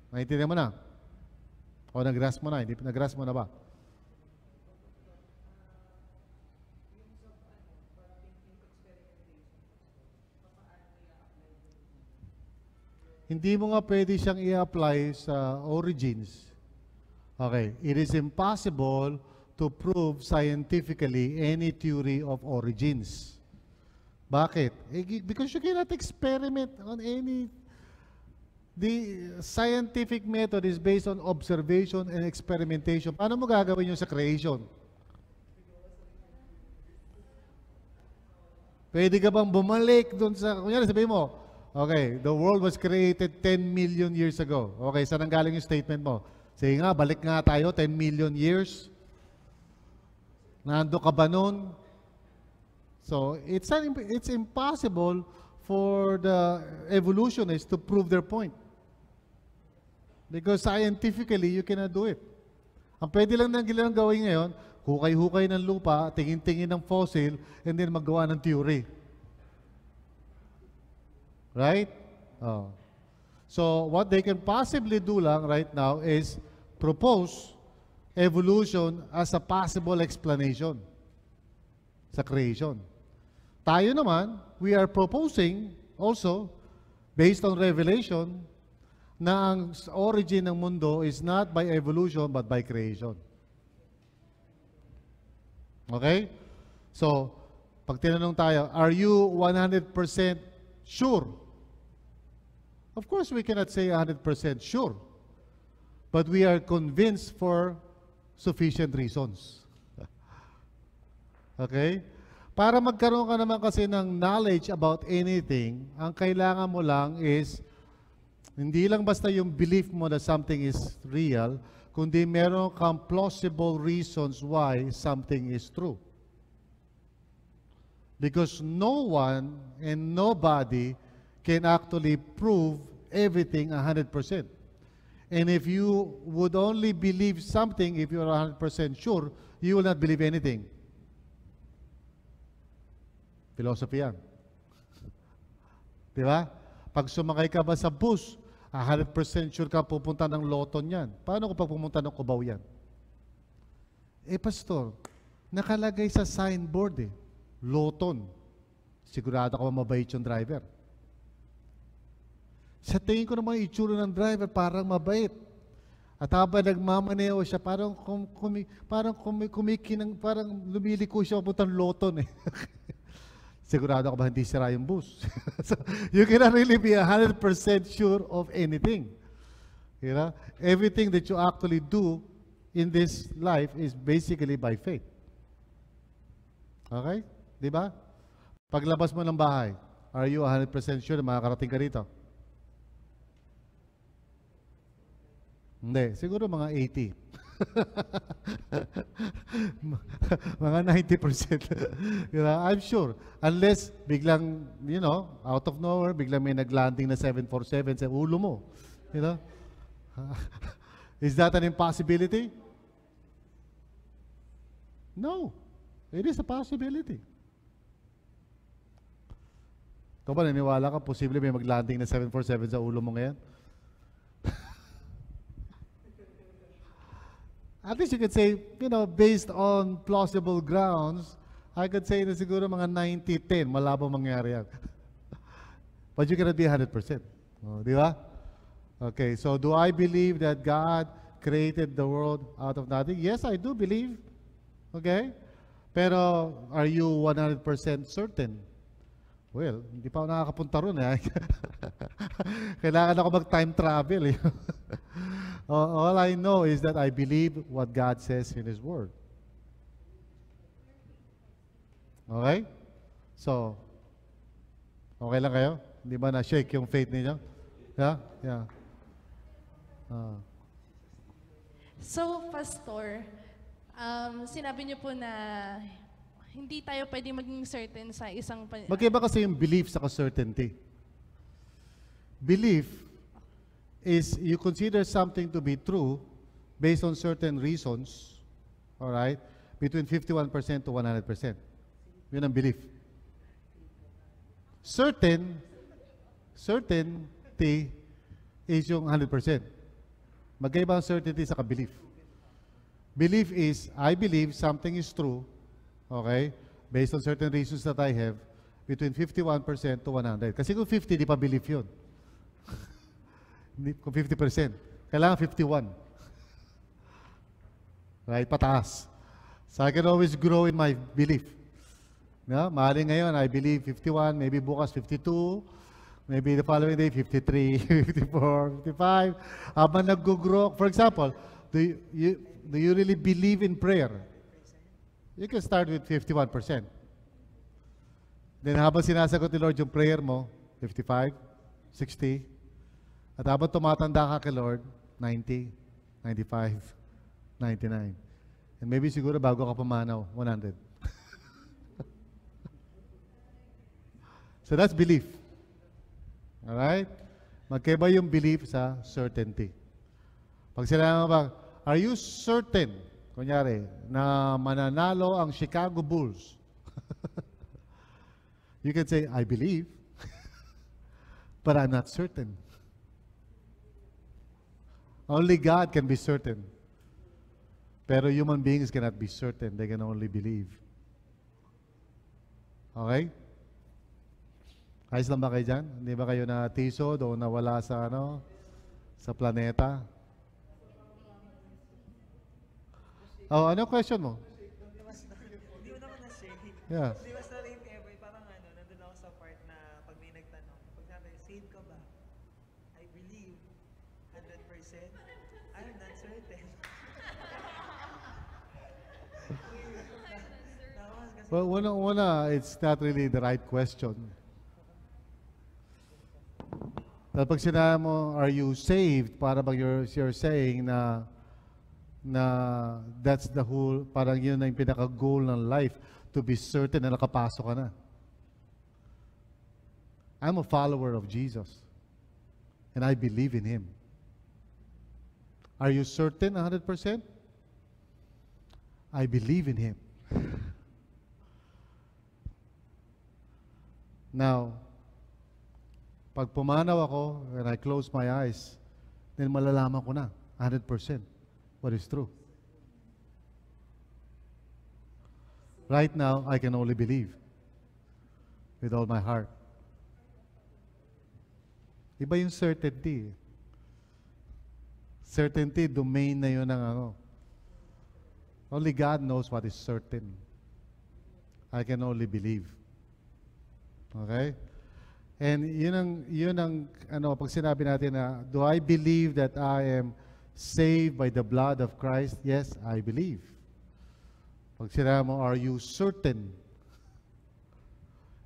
Naintindihan mo na? O nag-grasp mo na? Hindi nag-grasp mo na ba? Hindi mo nga pwede siyang i-apply sa origins. Okay. It is impossible to prove scientifically any theory of origins. Bakit? Because you cannot experiment on any. The scientific method is based on observation and experimentation. Paano mo gagawin yun sa creation? Pwede ka bang bumalik doon sa, kunyari sabihin mo, okay, the world was created 10 million years ago. Okay, saan ang galing yung statement mo? Sige nga, balik nga tayo, 10 million years. Nando ka ba nun? So, it's impossible for the evolutionists to prove their point. Because scientifically, you cannot do it. Ang pwede lang nilang gawin ngayon, hukay-hukay ng lupa, tingin-tingin ng fossil, and then maggawa ng theory. Right? Oh. So, what they can possibly do lang right now is propose evolution as a possible explanation sa creation. Tayo naman, we are proposing also, based on revelation, na ang origin ng mundo is not by evolution but by creation. Okay? So, pag tinanong tayo, are you 100% sure? Of course, we cannot say 100% sure. But we are convinced for sufficient reasons. Okay? Para magkaroon ka naman kasi ng knowledge about anything, ang kailangan mo lang is, hindi lang basta yung belief mo that something is real, kundi meron kang plausible reasons why something is true. Because no one and nobody can actually prove everything 100%. And if you would only believe something if you are 100% sure, you will not believe anything. Philosophy yan. Di ba? Pag sumakay ka ba sa bus 100% sure ka pupunta ng Loton yan. Paano kung pag pumunta ng Cubao yan? Eh, pastor, nakalagay sa signboard eh. Loton. Sigurado ka mabait yung driver. Sa tingin ko naman itsura ng driver, parang mabait. At habang nagmamaneo siya, parang parang lumiliko siya papuntang Loton eh. Sigurado ka ba hindi sira yung bus? So, you cannot really be 100% sure of anything. You know? Everything that you actually do in this life is basically by faith. Okay? Di ba? Paglabas mo ng bahay, are you 100% sure na makakarating ka rito? Hindi. Siguro mga 80. Mga 90%. You know, I'm sure. Unless biglang, you know, out of nowhere, biglang may naglanding na 747 sa ulo mo. You know? Is that an impossibility? No. It is a possibility. Ikaw ba naniwala ka, posible may maglanding na 747 sa ulo mo ngayon? At least you could say, you know, based on plausible grounds, I could say na siguro mga 90-10, malabo mangyari yan. But you cannot be 100%. Oh, di ba? Okay, so do I believe that God created the world out of nothing? Yes, I do believe. Okay? Pero are you 100% certain? Well, hindi pa ako nakakapunta ron eh. Kailangan ako mag-time travel eh. All I know is that I believe what God says in His Word. Okay? So, okay lang kayo? Hindi ba na-shake yung faith ninyo? Yeah? Yeah. So, Pastor, sinabi niyo po na hindi tayo pwede maging certain sa isang... Magkaiba kasi yung belief sa certainty. Belief is you consider something to be true based on certain reasons, all right, between 51% to 100%. Yun ang belief. Certainty is yung 100%. Magkaiba ang certainty sa belief. Belief is, I believe something is true, okay, based on certain reasons that I have, between 51% to 100. Kasi kung 50, di pa belief yun. Kung 50%. Kailangan 51. Right? Pataas. So I can always grow in my belief. Yeah? Maaaring ngayon, I believe 51, maybe bukas 52, maybe the following day 53, 54, 55. Habang nag-grow, for example, do you really believe in prayer? You can start with 51%. Then habang sinasagot ni Lord yung prayer mo, 55, 60, at habang tumatanda ka kay Lord, 90, 95, 99. And maybe siguro bago ka pumanaw, 100. So that's belief. Alright? Magkaiba yung belief sa certainty. Pag sila ba, are you certain, kunyari, na mananalo ang Chicago Bulls? You can say, I believe, but I'm not certain. Only God can be certain. Pero human beings cannot be certain. They can only believe. Okay? Ayos lang ba kayo dyan? Hindi ba kayo na-tisod o nawala sa sa planeta? Oh, ano question mo? Hindi mo naman na-shake. Yeah. Di ba sa if ever, parang nandun ako sa part na pag may nagtanong, pag sabi, saved ka ba? I believe 100%. I'm not certain. Well, una, it's not really the right question. Dahil pag sinabi mo, are you saved? Para bang you're saying na that's the whole, parang yun na yung pinaka-goal ng life, to be certain na nakapasok ka na. I'm a follower of Jesus. And I believe in Him. Are you certain 100%? I believe in Him. Now, Pag pumanaw ako and I close my eyes, then malalaman ko na 100% what is true. Right now, I can only believe with all my heart. Iba yung certainty. Certainty, domain na yun ng ano. Only God knows what is certain. I can only believe. Okay? And yun ang ano, pag sinabi natin na, do I believe that I am saved by the blood of Christ? Yes, I believe. Pag sinabi mo, are you certain?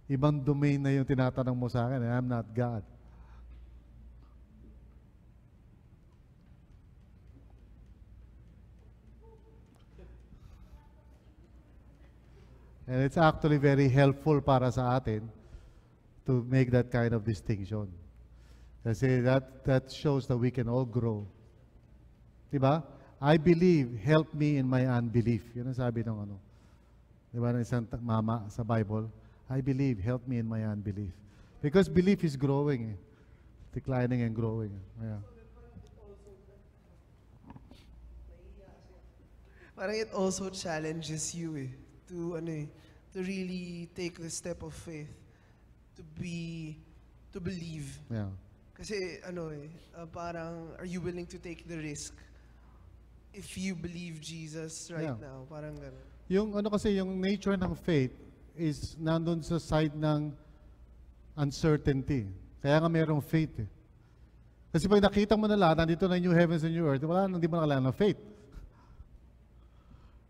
Ibang domain na yung tinatanong mo sa akin. I'm not God. And it's actually very helpful para sa atin to make that kind of distinction. Kasi that shows that we can all grow. Diba? I believe, help me in my unbelief. Yun ang sabi ng ano. Diba ng isang mama sa Bible? I believe, help me in my unbelief. Because belief is growing. Declining and growing. Yeah. Parang it also challenges you to really take the step of faith, to believe. Yeah. Kasi parang are you willing to take the risk if you believe Jesus right Yeah. now? Parang gano'n. Yung ano kasi, yung nature ng faith is nandun sa side ng uncertainty. Kaya nga mayroong faith eh. Kasi pag nakita mo na lahat, nandito na yung new heavens and new earth, wala nang di mo na kailangan ng faith.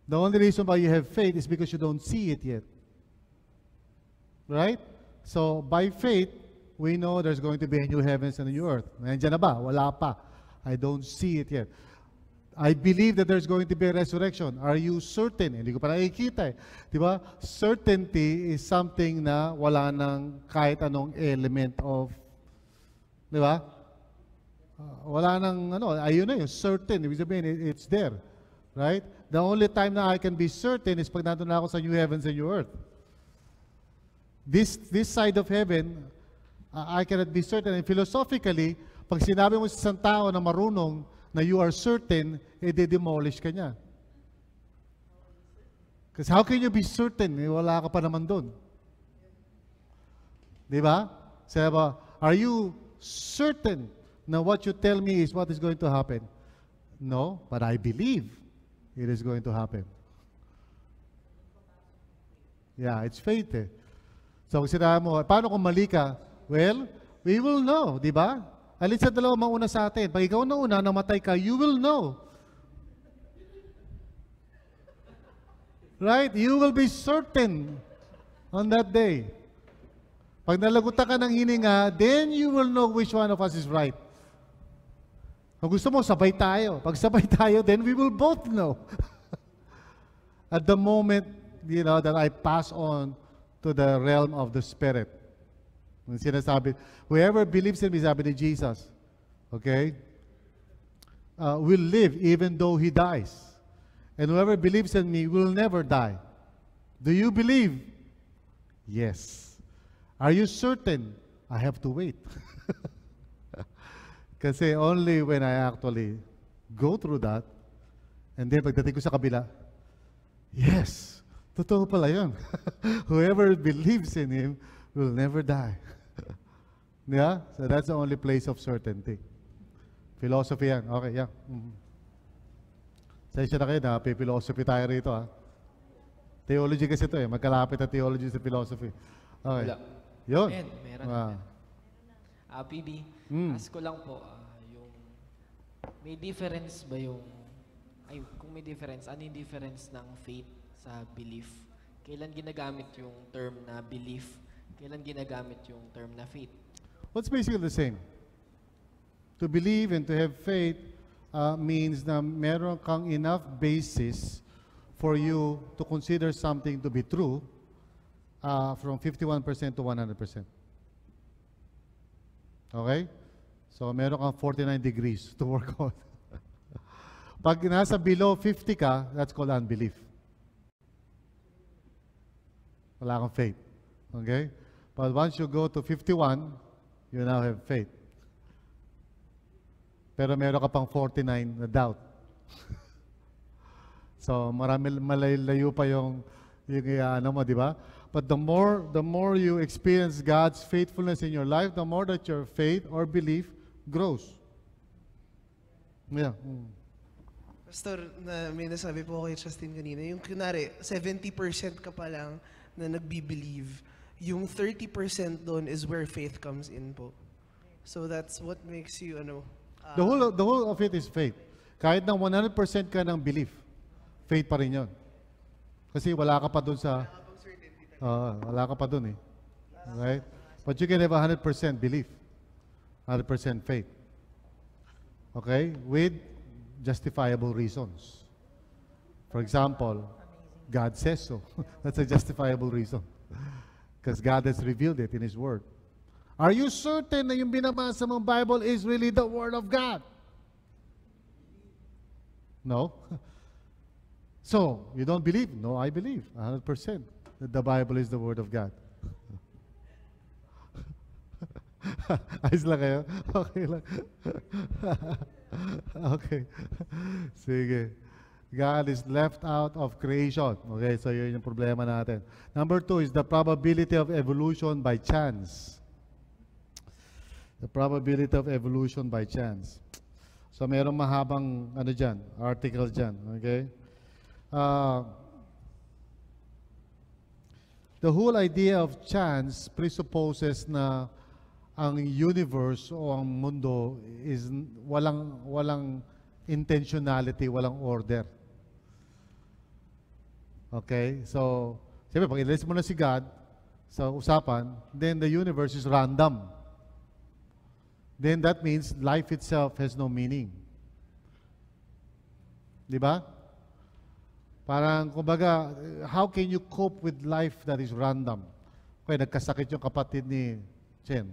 The only reason why you have faith is because you don't see it yet. Right? So, by faith, we know there's going to be a new heavens and a new earth. Nandiyan na ba? Wala pa. I don't see it yet. I believe that there's going to be a resurrection. Are you certain? Hindi ko pa nakikita eh. Diba? Certainty is something na wala nang kahit anong element of, diba? Wala nang, ayun na yun, certain. Ibig sabihin, it's there. Right? The only time na I can be certain is pag nandun na ako sa new heavens and new earth. This side of heaven, I cannot be certain. And philosophically, pag sinabi mo sa isang tao na marunong na you are certain, demolish ka niya. Because how can you be certain? Wala ka pa naman doon. Di ba? Sabi ba, are you certain na what you tell me is what is going to happen? No, but I believe it is going to happen. Yeah, it's faith eh. So, kung sinabi mo, paano kung mali ka? Well, we will know, di ba? Alin sa dalawa mauna sa atin. Pag ikaw nauna, namatay ka, you will know. Right? You will be certain on that day. Pag nalagutan ka ng hininga, then you will know which one of us is right. Kung gusto mo, sabay tayo. Pag sabay tayo, then we will both know. At the moment, that I pass on to the realm of the Spirit. Yung sinasabi, whoever believes in me, sabi ni Jesus, okay, will live even though he dies. And whoever believes in me will never die. Do you believe? Yes. Are you certain? I have to wait. Kasi only when I actually go through that, and then pagdating ko sa kabila, yes, totoo pala yun. Whoever believes in Him will never die. Yeah? So that's the only place of certainty. Philosophy yan. Okay, yeah. Sensya na kayo na, philosophy tayo rito ha. Theology kasi ito eh. Magkalapit na theology sa philosophy. Okay. Wala. Yun. Meron. PB, ask ko lang po, may difference ba kung may difference, ano yung difference ng faith sa belief? Kailan ginagamit yung term na belief? Kailan ginagamit yung term na faith? Well, it's basically the same. To believe and to have faith means na meron kang enough basis for you to consider something to be true from 51% to 100%. Okay? So, meron kang 49 degrees to work on. Pag nasa below 50 ka, that's called unbelief. Wala kang faith. Okay? But once you go to 51, You now have faith. Pero meron ka pang 49 na doubt. So, malayo pa yung ano mo, di ba? But the more you experience God's faithfulness in your life, the more that your faith or belief grows. Yeah. Pastor, may nasabi po kay Justin kanina, yung kunwari, 70% ka pa lang na nagbi-believe, yung 30% doon is where faith comes in po. So that's what makes you, The whole of it is faith. Kahit na 100% ka ng belief, faith pa rin yun. Kasi wala ka pa dun sa... wala ka pa dun eh. Right? But you can have 100% belief. 100% faith. Okay? With justifiable reasons. For example, God says so. That's a justifiable reason. Because God has revealed it in His Word. Are you certain na yung binabasa mong Bible is really the Word of God? No. So, you don't believe? No, I believe 100% that the Bible is the Word of God. Ayos lang kayo? Okay lang. Okay. Sige. God is left out of creation. Okay, so yun yung problema natin. Number 2 is the probability of evolution by chance. The probability of evolution by chance. So merong mahabang article dyan. Okay? The whole idea of chance presupposes na ang universe o ang mundo is walang intentionality, walang order. Okay? So, siyempre, pag ilis mo na si God sa usapan, then the universe is random. Then that means life itself has no meaning. Di ba? Parang, kumbaga, how can you cope with life that is random? Okay, nagkasakit yung kapatid ni Chen.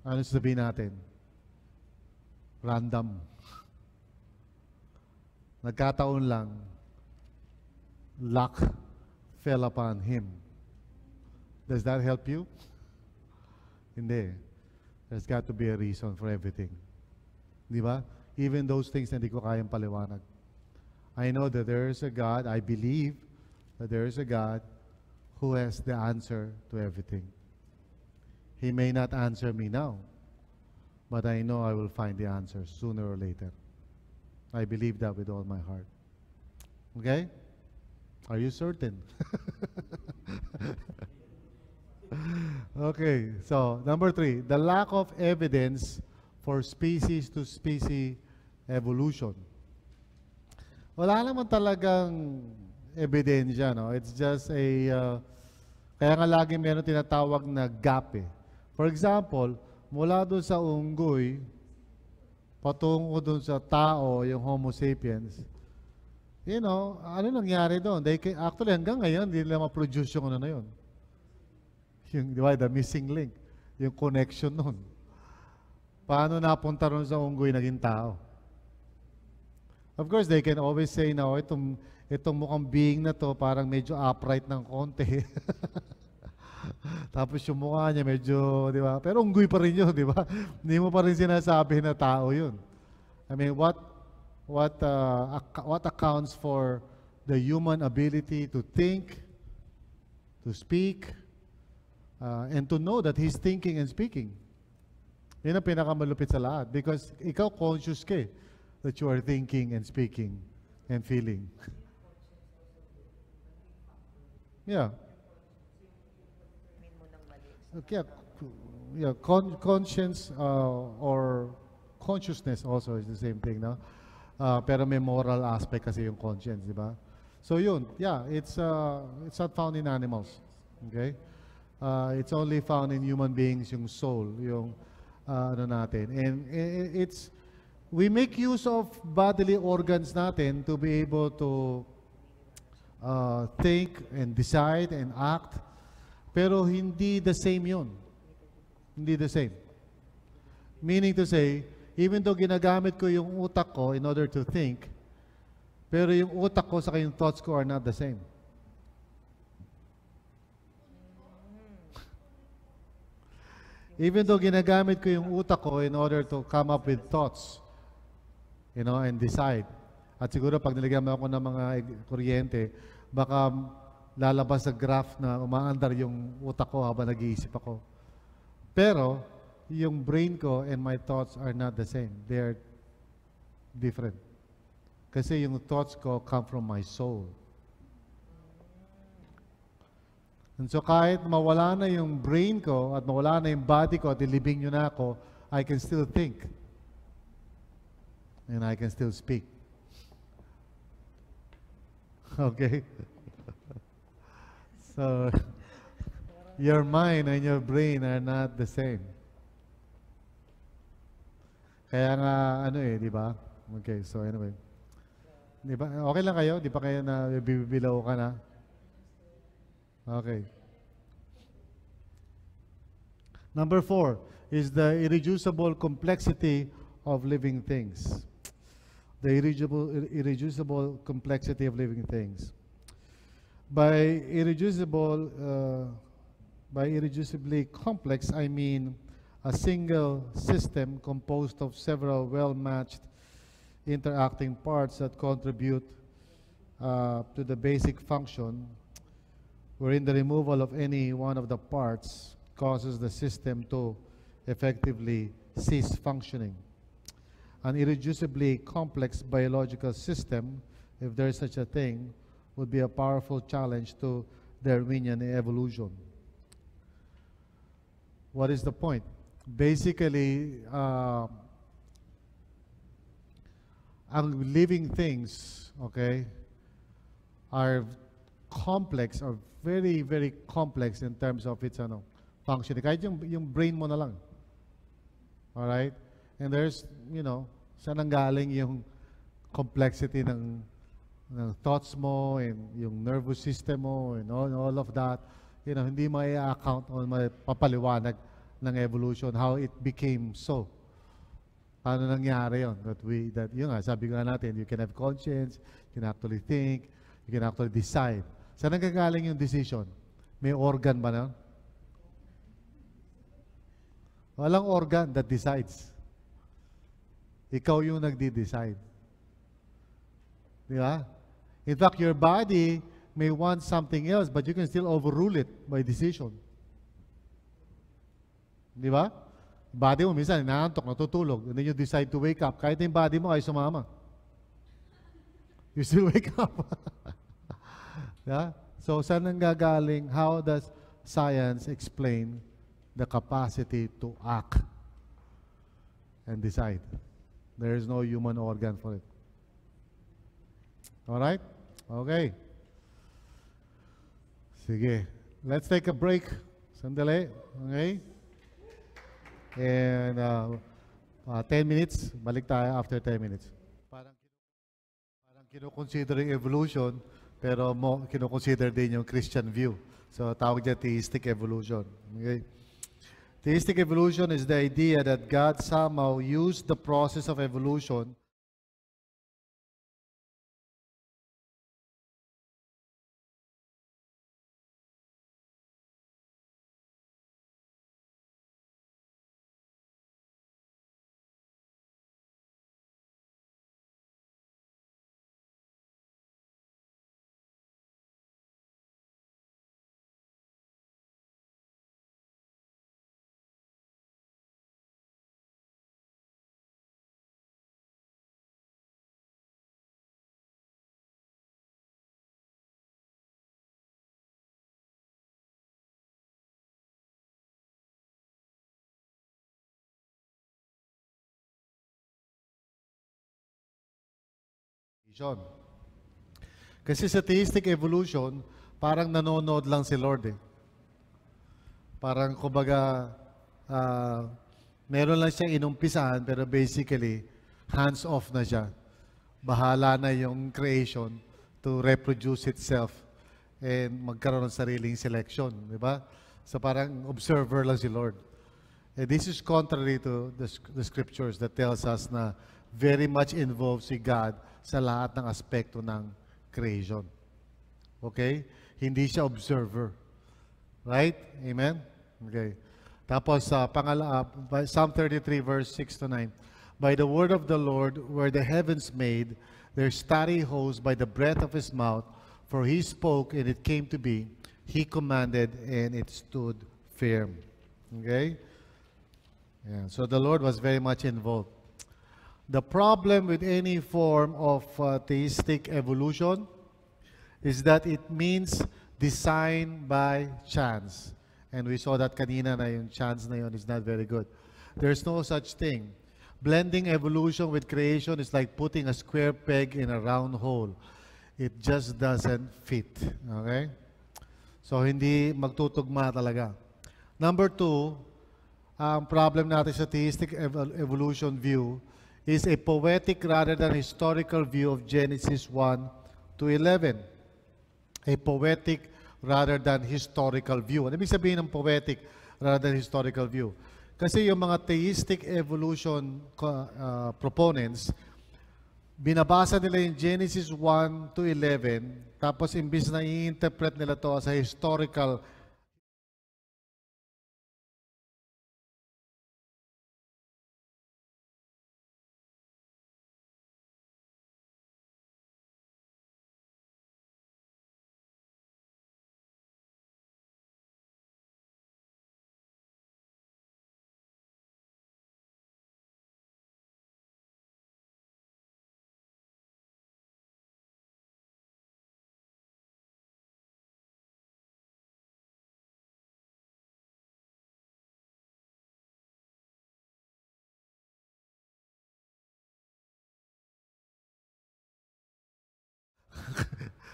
Ano sabihin natin? Random. Nagkataon lang, luck fell upon him. Does that help you? Hindi. There's got to be a reason for everything. Di ba? Even those things na hindi ko kayang paliwanag. I know that there is a God, I believe that there is a God who has the answer to everything. He may not answer me now, but I know I will find the answer sooner or later. I believe that with all my heart. Okay? Are you certain? Okay, so number 3, the lack of evidence for species-to-species evolution. Wala naman talagang ebidensya, no? It's just a, kaya nga lagi meron tinatawag na gap eh. For example, mula doon sa unggoy, patungo doon sa tao, yung Homo sapiens, you know, ano nangyari doon? Actually, hanggang ngayon, hindi nila ma-produce yung ano na yun. Yung, di ba, the missing link, yung connection nun. Paano napunta ron sa unggoy naging tao? Of course, they can always say, no, itong mukhang being na to, parang medyo upright ng konti. Tapos yung mukha niya medyo, di ba? Pero unggoy pa rin yun, di ba? Hindi mo pa rin sinasabi na tao yun. I mean, what accounts for the human ability to think, to speak, and to know that He's thinking and speaking? Yun ang pinakamalupit sa lahat. Because ikaw conscious ka eh, that you are thinking and speaking and feeling. Yeah. Okay. Yeah, conscience or consciousness also is the same thing, no? Pero may moral aspect kasi yung conscience, di ba? So yun, yeah, it's not found in animals. Okay? It's only found in human beings, yung soul, yung ano natin. And we make use of bodily organs natin to be able to think and decide and act, pero hindi the same yun. Hindi the same. Meaning to say, even though ginagamit ko yung utak ko in order to think, pero yung utak ko sa yung thoughts ko are not the same. Even though ginagamit ko yung utak ko in order to come up with thoughts, and decide. At siguro pag nilagyan mo ako ng mga kuryente, baka lalabas sa graph na umaandar yung utak ko habang nag-iisip ako. Pero, yung brain ko and my thoughts are not the same. They are different. Kasi yung thoughts ko come from my soul. And so kahit mawala na yung brain ko at mawala na yung body ko at ilibing nyo na ako, I can still think. And I can still speak. Okay? So, your mind and your brain are not the same. Kaya nga, di ba? Okay, so anyway. Di ba? Okay lang kayo? Di pa kayo na bibilaw ka na? Okay. Number 4 is the irreducible complexity of living things. The irreducible complexity of living things. By irreducibly complex, I mean a single system composed of several well-matched interacting parts that contribute to the basic function, wherein the removal of any one of the parts causes the system to effectively cease functioning. An irreducibly complex biological system, if there is such a thing, would be a powerful challenge to Darwinian evolution. What is the point? Basically, living things, okay, are complex, or very, very complex in terms of its functioning. Kahit yung brain mo na lang. Alright? And there's, saan nanggaling yung complexity ng thoughts mo and yung nervous system mo and all of that. Hindi mai-account o mapapaliwanag ng evolution, how it became so. Paano nangyari yun? Sabi ko natin, you can have conscience, you can actually think, you can actually decide. Saan nanggagaling yung decision? May organ ba na? Walang organ that decides. Ikaw yung nagdi-decide. Di ba? In fact, your body may want something else, but you can still overrule it by decision. Di ba? Body mo, minsan, inaantok, natutulog, and then you decide to wake up. Kahit yung body mo ay sumama. You still wake up. Yeah? So, saan nanggagaling? How does science explain the capacity to act and decide? There is no human organ for it. Alright? Okay. Sige. Let's take a break. Sandali. Okay? And 10 minutes. Balik tayo after 10 minutes. Parang kino-consider yung evolution, pero kino-consider din yung Christian view. So, tawag dyan theistic evolution. Okay? Theistic evolution is the idea that God somehow used the process of evolution evolution. Kasi sa theistic evolution, parang nanonood lang si Lord eh. Parang kumbaga, meron lang siyang inumpisahan, pero basically, hands off na siya. Bahala na yung creation to reproduce itself and magkaroon ng sariling selection. Di ba? So parang observer lang si Lord. And this is contrary to the scriptures that tells us na very much involved si God sa lahat ng aspekto ng creation. Okay? Hindi siya observer. Right? Amen? Okay. Tapos Psalm 33 verse 6 to 9. By the word of the Lord were the heavens made, their starry host by the breath of his mouth. For he spoke and it came to be. He commanded and it stood firm. Okay? Yeah, so the Lord was very much involved. The problem with any form of theistic evolution is that it means design by chance. And we saw that kanina na yung chance na yun is not very good. There's no such thing. Blending evolution with creation is like putting a square peg in a round hole. It just doesn't fit. Okay? So, hindi magtutugma talaga. Number two, ang problem natin sa theistic evolution view is a poetic rather than historical view of Genesis 1 to 11. A poetic rather than historical view. Ano ibig sabihin ng poetic rather than historical view? Kasi yung mga theistic evolution proponents, binabasa nila yung Genesis 1 to 11, tapos imbis na i-interpret nila to as a historical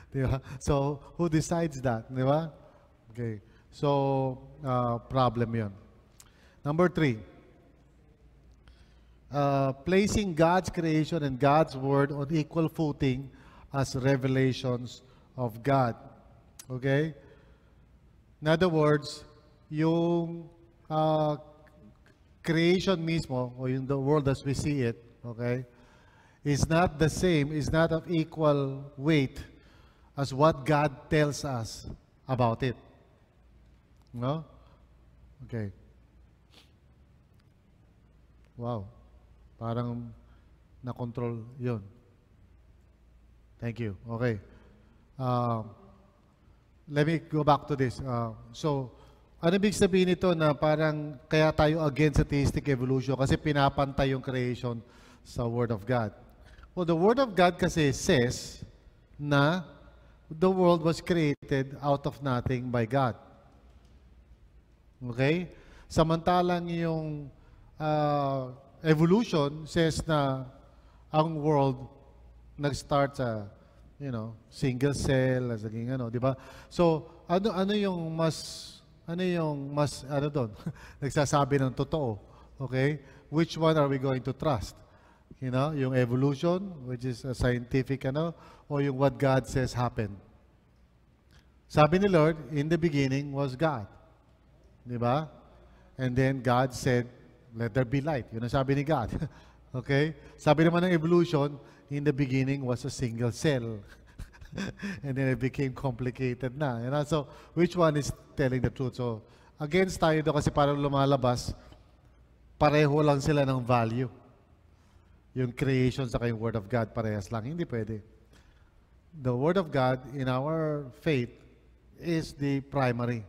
Di ba? So, who decides that? Di ba? Okay. So, problem yun. Number three, placing God's creation and God's word on equal footing as revelations of God. Okay? In other words, yung creation mismo, o yung the world as we see it, okay, is not the same, is not of equal weight as what God tells us about it. No? Okay. Wow. Parang na-control yun. Thank you. Okay. Let me go back to this. So, ano ibig sabihin nito na parang kaya tayo against theistic evolution kasi pinapantay yung creation sa Word of God? Well, the Word of God kasi says na the world was created out of nothing by God. Okay? Samantalang yung evolution says na ang world nag-start sa, single cell, naging di ba? So, ano yung mas doon? Nagsasabi ng totoo. Okay? Which one are we going to trust? Yung evolution, which is a scientific, o yung what God says happened. Sabi ni Lord, in the beginning was God. Di ba? And then God said, let there be light. Yun ang sabi ni God. Okay? Sabi naman ng evolution, in the beginning was a single cell. And then it became complicated na. So, which one is telling the truth? So, against tayo doon kasi parang lumalabas, pareho lang sila ng value. Yung creation sa yung Word of God, parehas lang. Hindi pwede. The Word of God in our faith is the primary.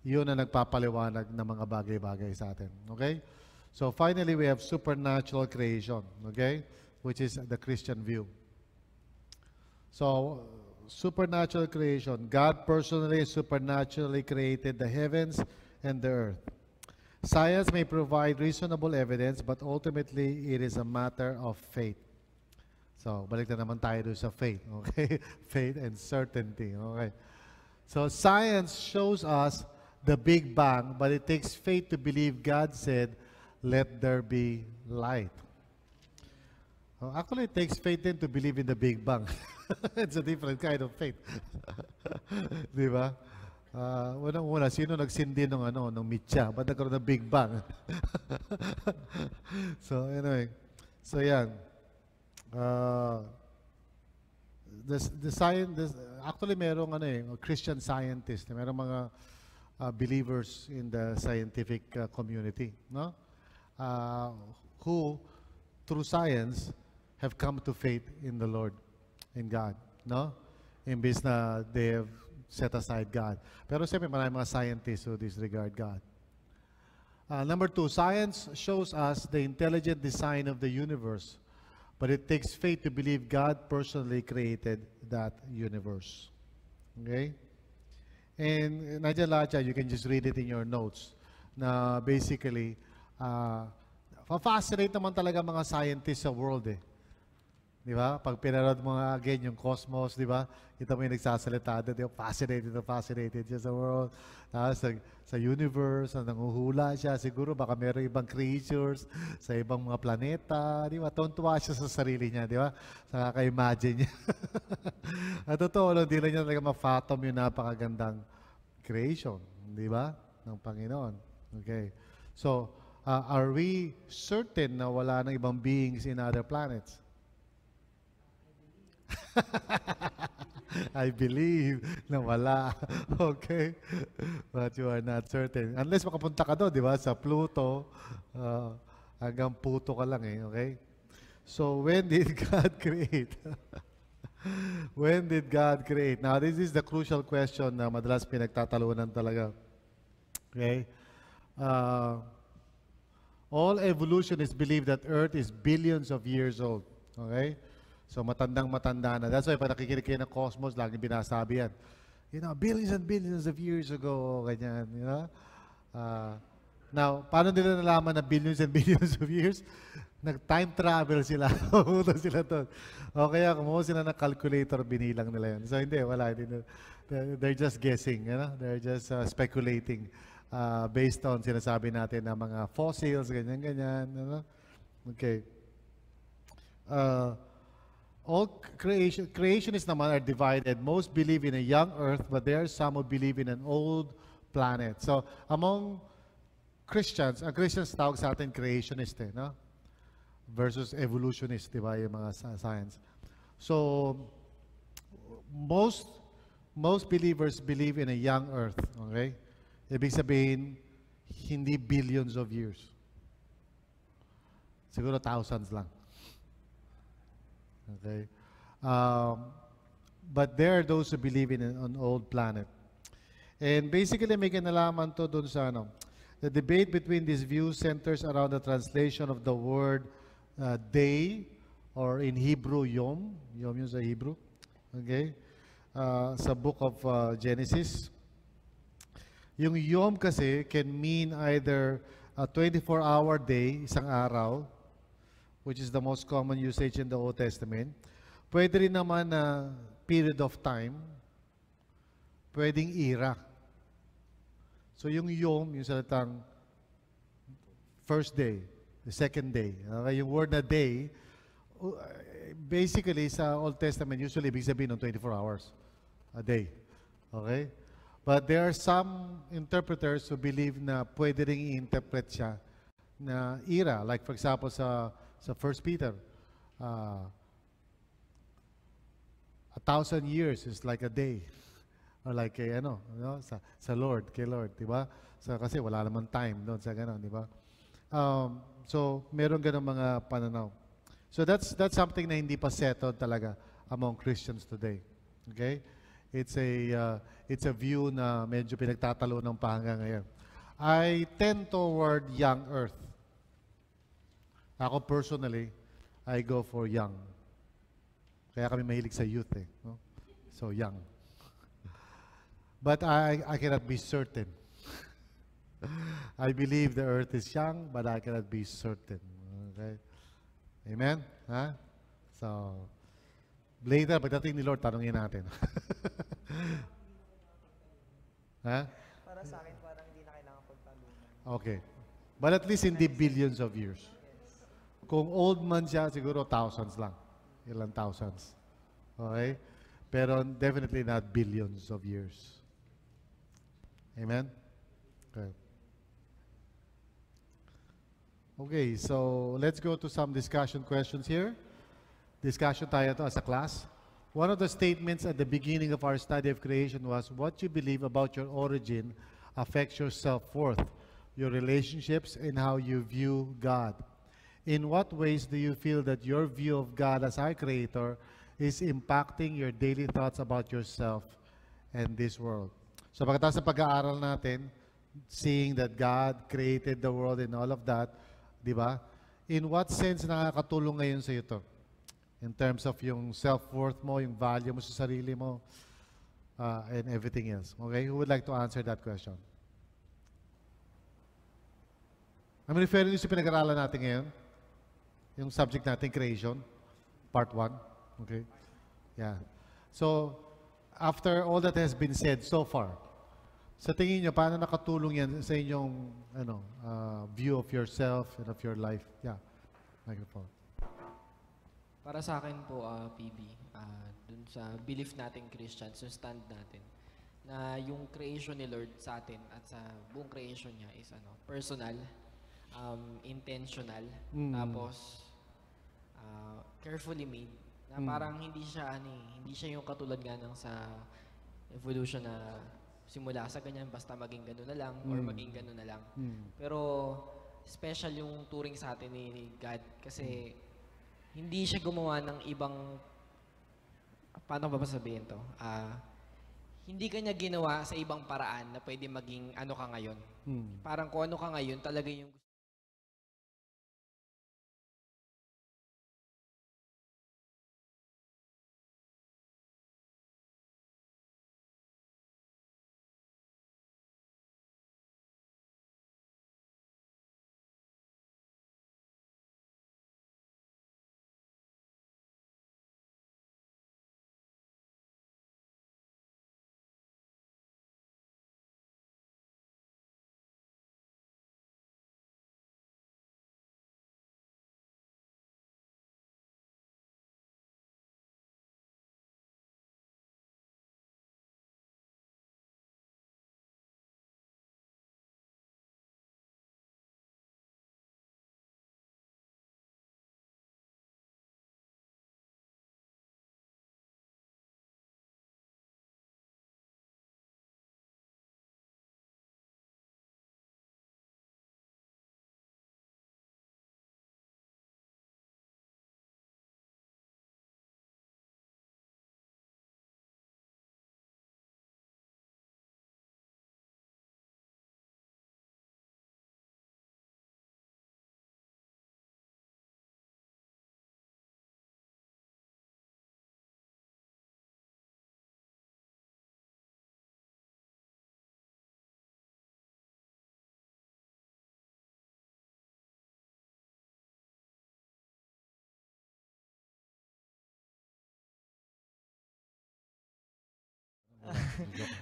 Yun ang nagpapaliwanag ng mga bagay-bagay sa atin. Okay? So finally, we have supernatural creation. Okay? Which is the Christian view. So, supernatural creation. God personally, supernaturally created the heavens and the earth. Science may provide reasonable evidence, but ultimately, it is a matter of faith. So, balik na naman tayo doon sa faith. Okay? Faith and certainty. Okay? So, science shows us the Big Bang, but it takes faith to believe God said, let there be light. Actually, it takes faith then to believe in the Big Bang. It's a different kind of faith. Di ba? Unang-una, sino nagsindi ng mitya? Ba't nagkaroon ng Big Bang? So, anyway. So, yan. Actually, merong Christian scientist. Merong mga believers in the scientific community, no? Who, through science, have come to faith in the Lord, in God, no? Imbis na they have set aside God. Pero siyempre, maraming mga scientists who disregard God. Number 2, science shows us the intelligent design of the universe, but it takes faith to believe God personally created that universe. Okay? And nandiyan lahat yan, you can just read it in your notes, na basically, fascinate naman talaga mga scientists sa world eh. Di ba? Pag pinanood mo nga again yung cosmos, di ba? Kita mo yung nagsasalita doon, fascinated siya sa world. Sa universe, nanguhula siya. Siguro baka meron ibang creatures sa ibang mga planeta. Di ba? Tuntua siya sa sarili niya, di ba? Sa kaka-imagine niya. At totoo, hindi lang niya talaga ma-fathom yung napakagandang creation, di ba? Ng Panginoon. Okay. So, are we certain na wala ng ibang beings in other planets? I believe na wala. Okay? But you are not certain. Unless makapunta ka doon, di ba? Sa Pluto, hanggang puto ka lang eh. Okay? So, when did God create? When did God create? Now, this is the crucial question na madalas pinagtatalunan talaga. Okay? All evolutionists believe that Earth is billions of years old. Okay? So, matandang-matanda na. That's why, pag nakikinig kayo ng cosmos, laging binasabi yan. You know, billions and billions of years ago, ganyan, you know. Now, paano nila nalaman na billions and billions of years? Nag-time travel sila. Pumunta sila doon. O kaya, kumuha sila ng calculator, binilang nila yan. So, hindi, wala. They're just guessing, you know. They're just speculating based on sinasabi natin na mga fossils, ganyan-ganyan, you know. Okay. All creationists naman are divided. Most believe in a young earth, but there are some who believe in an old planet. So, among Christians, ang Christians tawag sa atin creationist eh, no? Versus evolutionist, di ba, yung mga science. So, most believers believe in a young earth, okay? Ibig sabihin, hindi billions of years. Siguro thousands lang. Okay. But there are those who believe in an old planet. And basically, may kinalaman to dun sa ano. The debate between these views centers around the translation of the word day, or in Hebrew, yom. Yom yun sa Hebrew. Okay. Sa book of Genesis. Yung yom kasi can mean either a 24-hour day, isang araw, which is the most common usage in the Old Testament. Pwede rin naman na period of time. Pwedeng era. So yung yom, yung salitang first day, the second day. Okay? Yung word na day, basically sa Old Testament, usually ibig sabihin ng 24 hours a day. Okay? But there are some interpreters who believe na pwede rin i-interpret siya na era. Like for example sa 1 Peter, 1,000 years is like a day. Or like a, sa Lord, kay Lord, di ba? So, kasi wala naman time doon sa gano'n, di ba? So, meron ganun mga pananaw. So, that's something na hindi pa settled talaga among Christians today. Okay? It's a view na medyo pinagtatalo ng hanggang ngayon. I tend toward young earth. Ako personally, I go for young. Kaya kami mahilig sa youth eh. No? So, young. But I cannot be certain. I believe the earth is young, but I cannot be certain. Okay? Amen? Ha? So, later, pagdating ni Lord, tanongin natin. Ha? Para sa akin, parang hindi na kailangan pagtalunan. Okay. But at least hindi billions of years. Kung old man siya, siguro thousands lang. Ilang thousands. Okay? Pero definitely not billions of years. Amen? Okay. Okay, so let's go to some discussion questions here. Discussion tayo to as a class. One of the statements at the beginning of our study of creation was, what you believe about your origin affects your self-worth, your relationships, and how you view God. In what ways do you feel that your view of God as our Creator is impacting your daily thoughts about yourself and this world? So pagkatapos sa pag-aaral natin, seeing that God created the world and all of that, di ba? In what sense nakakatulong ngayon sa ito? In terms of yung self-worth mo, yung value mo sa sarili mo, and everything else. Okay? Who would like to answer that question? I'm referring to sa pinag-aralan natin ngayon. Yung subject natin, creation, part 1. Okay? Yeah. So, after all that has been said so far, sa tingin nyo, paano nakatulong yan sa inyong view of yourself and of your life? Yeah. Microphone. Para sa akin po, PB, dun sa belief natin Christians, yung stand natin, na yung creation ni Lord sa atin at sa buong creation niya is personal, intentional, tapos carefully made, na parang hindi siya yung katulad nga ng sa evolution na simula sa ganyan, basta maging gano'n na lang or maging gano'n na lang. Pero special yung turing sa atin ni God kasi hindi siya gumawa ng ibang, paano ba sabihin to? Hindi kanya ginawa sa ibang paraan na pwede maging ano ka ngayon. Parang kung ano ka ngayon, talaga yung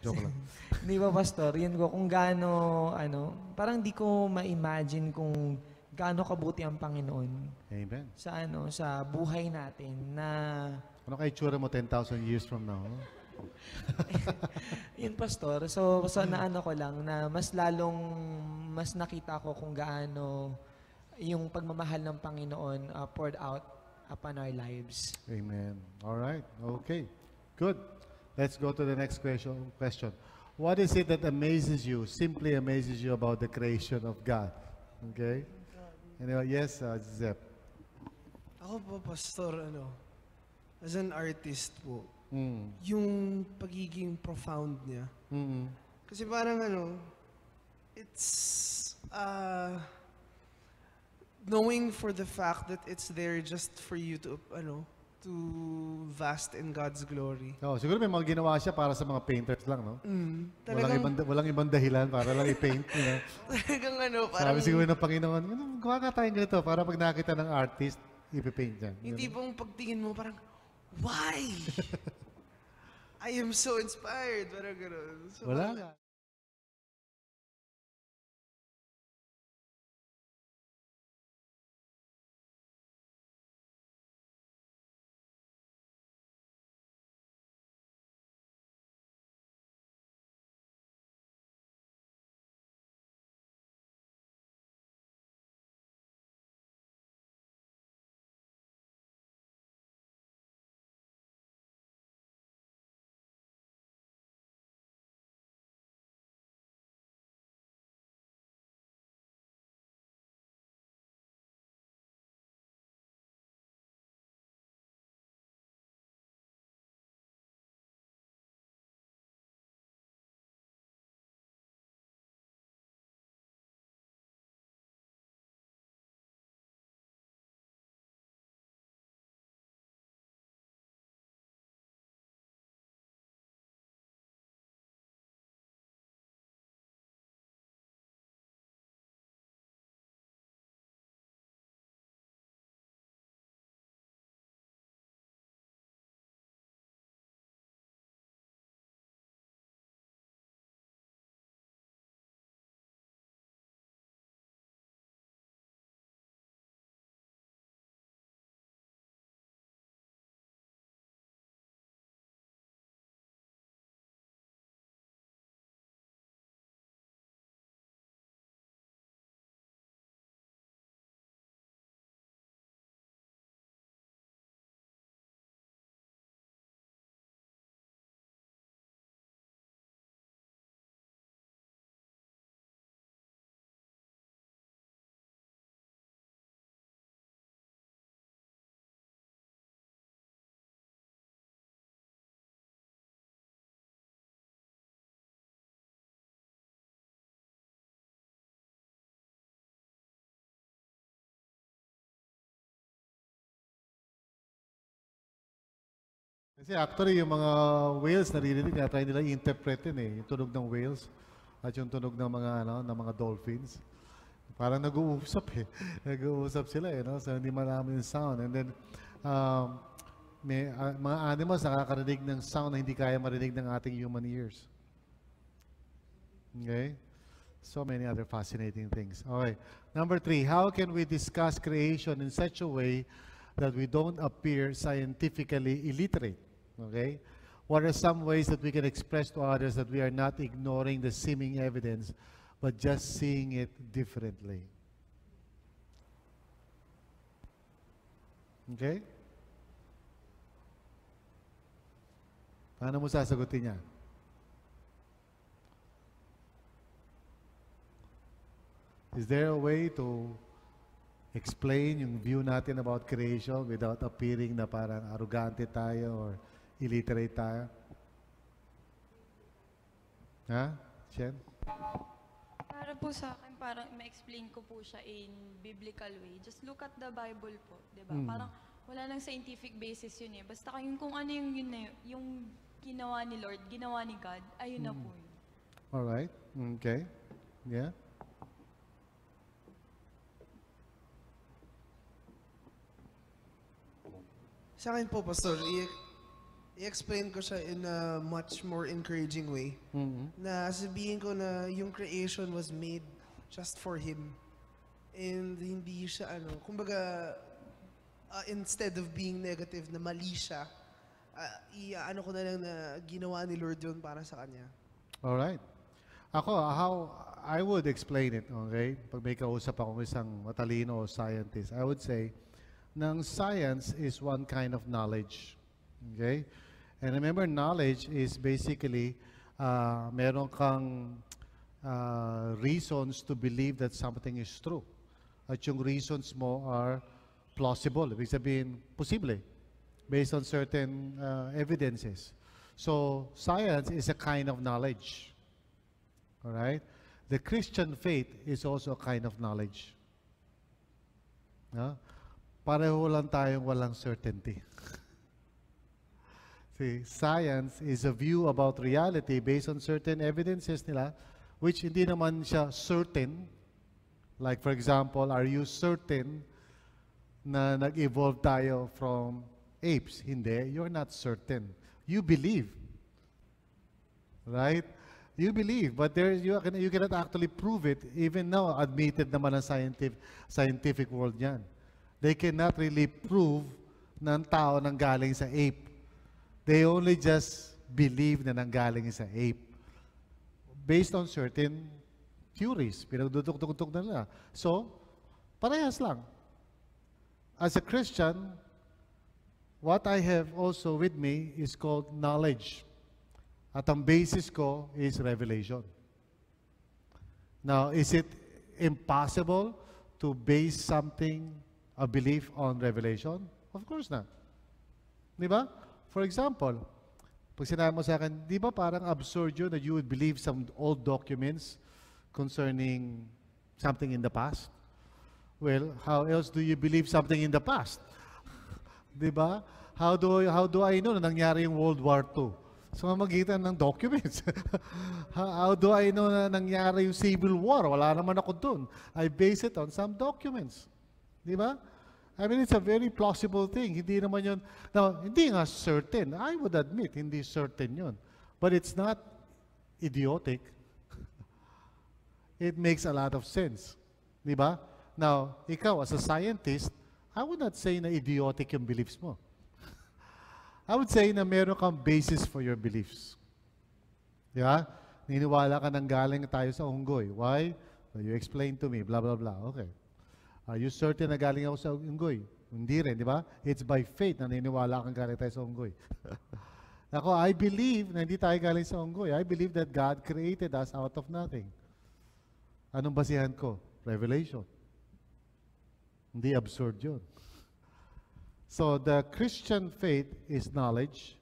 Joke lang. Di ba, Pastor? Yun ko, kung gaano, parang di ko ma-imagine kung gaano kabuti ang Panginoon Amen. sa buhay natin na, Ano kaya itsura mo 10,000 years from now? yun, Pastor. So naano ko lang na mas nakita ko kung gaano yung pagmamahal ng Panginoon poured out upon our lives. Amen. All right. Okay. Good. Let's go to the next question. What is it that amazes you, simply amazes you about the creation of God? Okay? Anyway, yes, Zep. Ako po, Pastor, as an artist po, Mm. yung pagiging profound niya. Mm-hmm. Kasi parang it's knowing for the fact that it's there just for you to to vast in God's glory. Oh, siguro may mga ginawa siya para sa mga painters lang, no? Walang ibang dahilan para lang i-paint, you know? Talagang parang Sabi siguro ng Panginoon, gawa nga tayong ganito para pag nakita ng artist, ipipaint niya. hindi pong pagtingin mo parang, why? I am so inspired. Parang gano'n. So, Wala nga. Kasi actually, yung mga whales, naririnig, try nila i-interpretin yung tunog ng whales at yung tunog ng mga, ng mga dolphins. Parang nag-uusap nag-uusap sila no? So hindi malaman yung sound. And then, may mga animals nakakarinig ng sound na hindi kaya marinig ng ating human ears. Okay? So many other fascinating things. Okay. Number 3, how can we discuss creation in such a way that we don't appear scientifically illiterate? Okay? What are some ways that we can express to others that we are not ignoring the seeming evidence, but just seeing it differently? Okay? Paano mo sasagutin niya? Is there a way to explain yung view natin about creation without appearing na parang arrogante tayo or illiterate tayo? Ha? Shen? Para po sa akin, parang ma-explain ko po siya in biblical way. Just look at the Bible po, di ba? Parang wala nang scientific basis yun eh. Basta kung ano yung ginawa ni Lord, ginawa ni God, ayun na po yun. Alright. Okay. Yeah. Sa akin po, Pastor, i-explain ko siya in a much more encouraging way. Na sabihin ko na yung creation was made just for Him. And hindi siya, kumbaga, instead of being negative na mali siya, ano ko na lang na ginawa ni Lord yun para sa Kanya. Alright. Ako, how I would explain it, okay? Pag may kausap akong isang matalino o scientist, I would say, ng science is one kind of knowledge. Okay? And remember, knowledge is basically, meron kang reasons to believe that something is true. At yung reasons mo are plausible. Ibig sabihin, posible. Based on certain evidences. So, science is a kind of knowledge. Alright? The Christian faith is also a kind of knowledge. Pareho lang tayong walang certainty. See, science is a view about reality based on certain evidences nila, which hindi naman siya certain. Like for example, are you certain na nag-evolve tayo from apes? Hindi, you're not certain. You believe. Right? You believe, but you cannot actually prove it. Even now, admitted naman ng scientific world yan. They cannot really prove na ang tao nanggaling sa ape. They only just believe na nanggaling sa ape. Based on certain theories. Pinagduduk-duk na nila. So, parehas lang. As a Christian, what I have also with me is called knowledge. At ang basis ko is revelation. Now, is it impossible to base something, a belief on revelation? Of course not. Di ba? For example, pag sinabi mo sa akin, di ba parang absurd yun that you would believe some old documents concerning something in the past? Well, how else do you believe something in the past? Di ba? How do I know na nangyari yung World War II? Sa mamagitan ng documents. How do I know na nangyari yung Civil War? Wala naman ako dun. I base it on some documents. Di ba? I mean, it's a very plausible thing. Hindi naman yun. Now, hindi nga certain. I would admit, hindi certain yun. But it's not idiotic. It makes a lot of sense. Di ba? Now, ikaw as a scientist, I would not say na idiotic yung beliefs mo. I would say na meron kang basis for your beliefs. Di ba? Niniwala ka nang galing tayo sa unggoy. Why? Well, you explain to me, blah, blah, blah. Okay. Are you certain na galing ako sa unggoy? Hindi rin, di ba? It's by faith na niniwala kang galing tayo sa unggoy. Ako, I believe na hindi tayo galing sa unggoy. I believe that God created us out of nothing. Anong basihan ko? Revelation. Hindi absurd yun. So, the Christian faith is knowledge.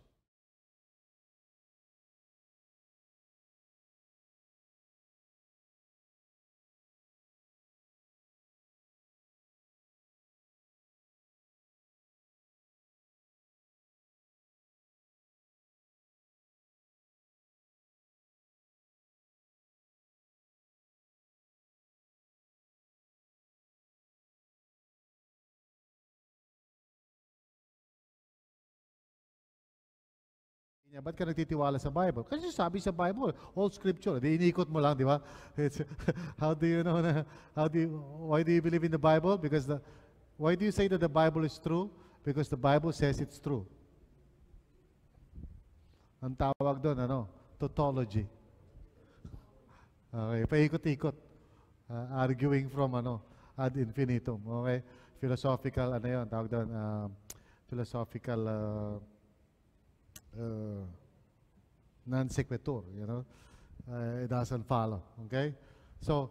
niya, ba't ka nagtitiwala sa Bible? Kasi sabi sa Bible, all scripture. Di inikot mo lang, di ba? It's, how do you know na, why do you believe in the Bible? Why do you say that the Bible is true? Because the Bible says it's true. Ang tawag doon, tautology. Okay, paikot-ikot. Arguing from, ad infinitum. Okay? Philosophical, yun, tawag doon, philosophical, non sequitur, it doesn't follow. Okay? So,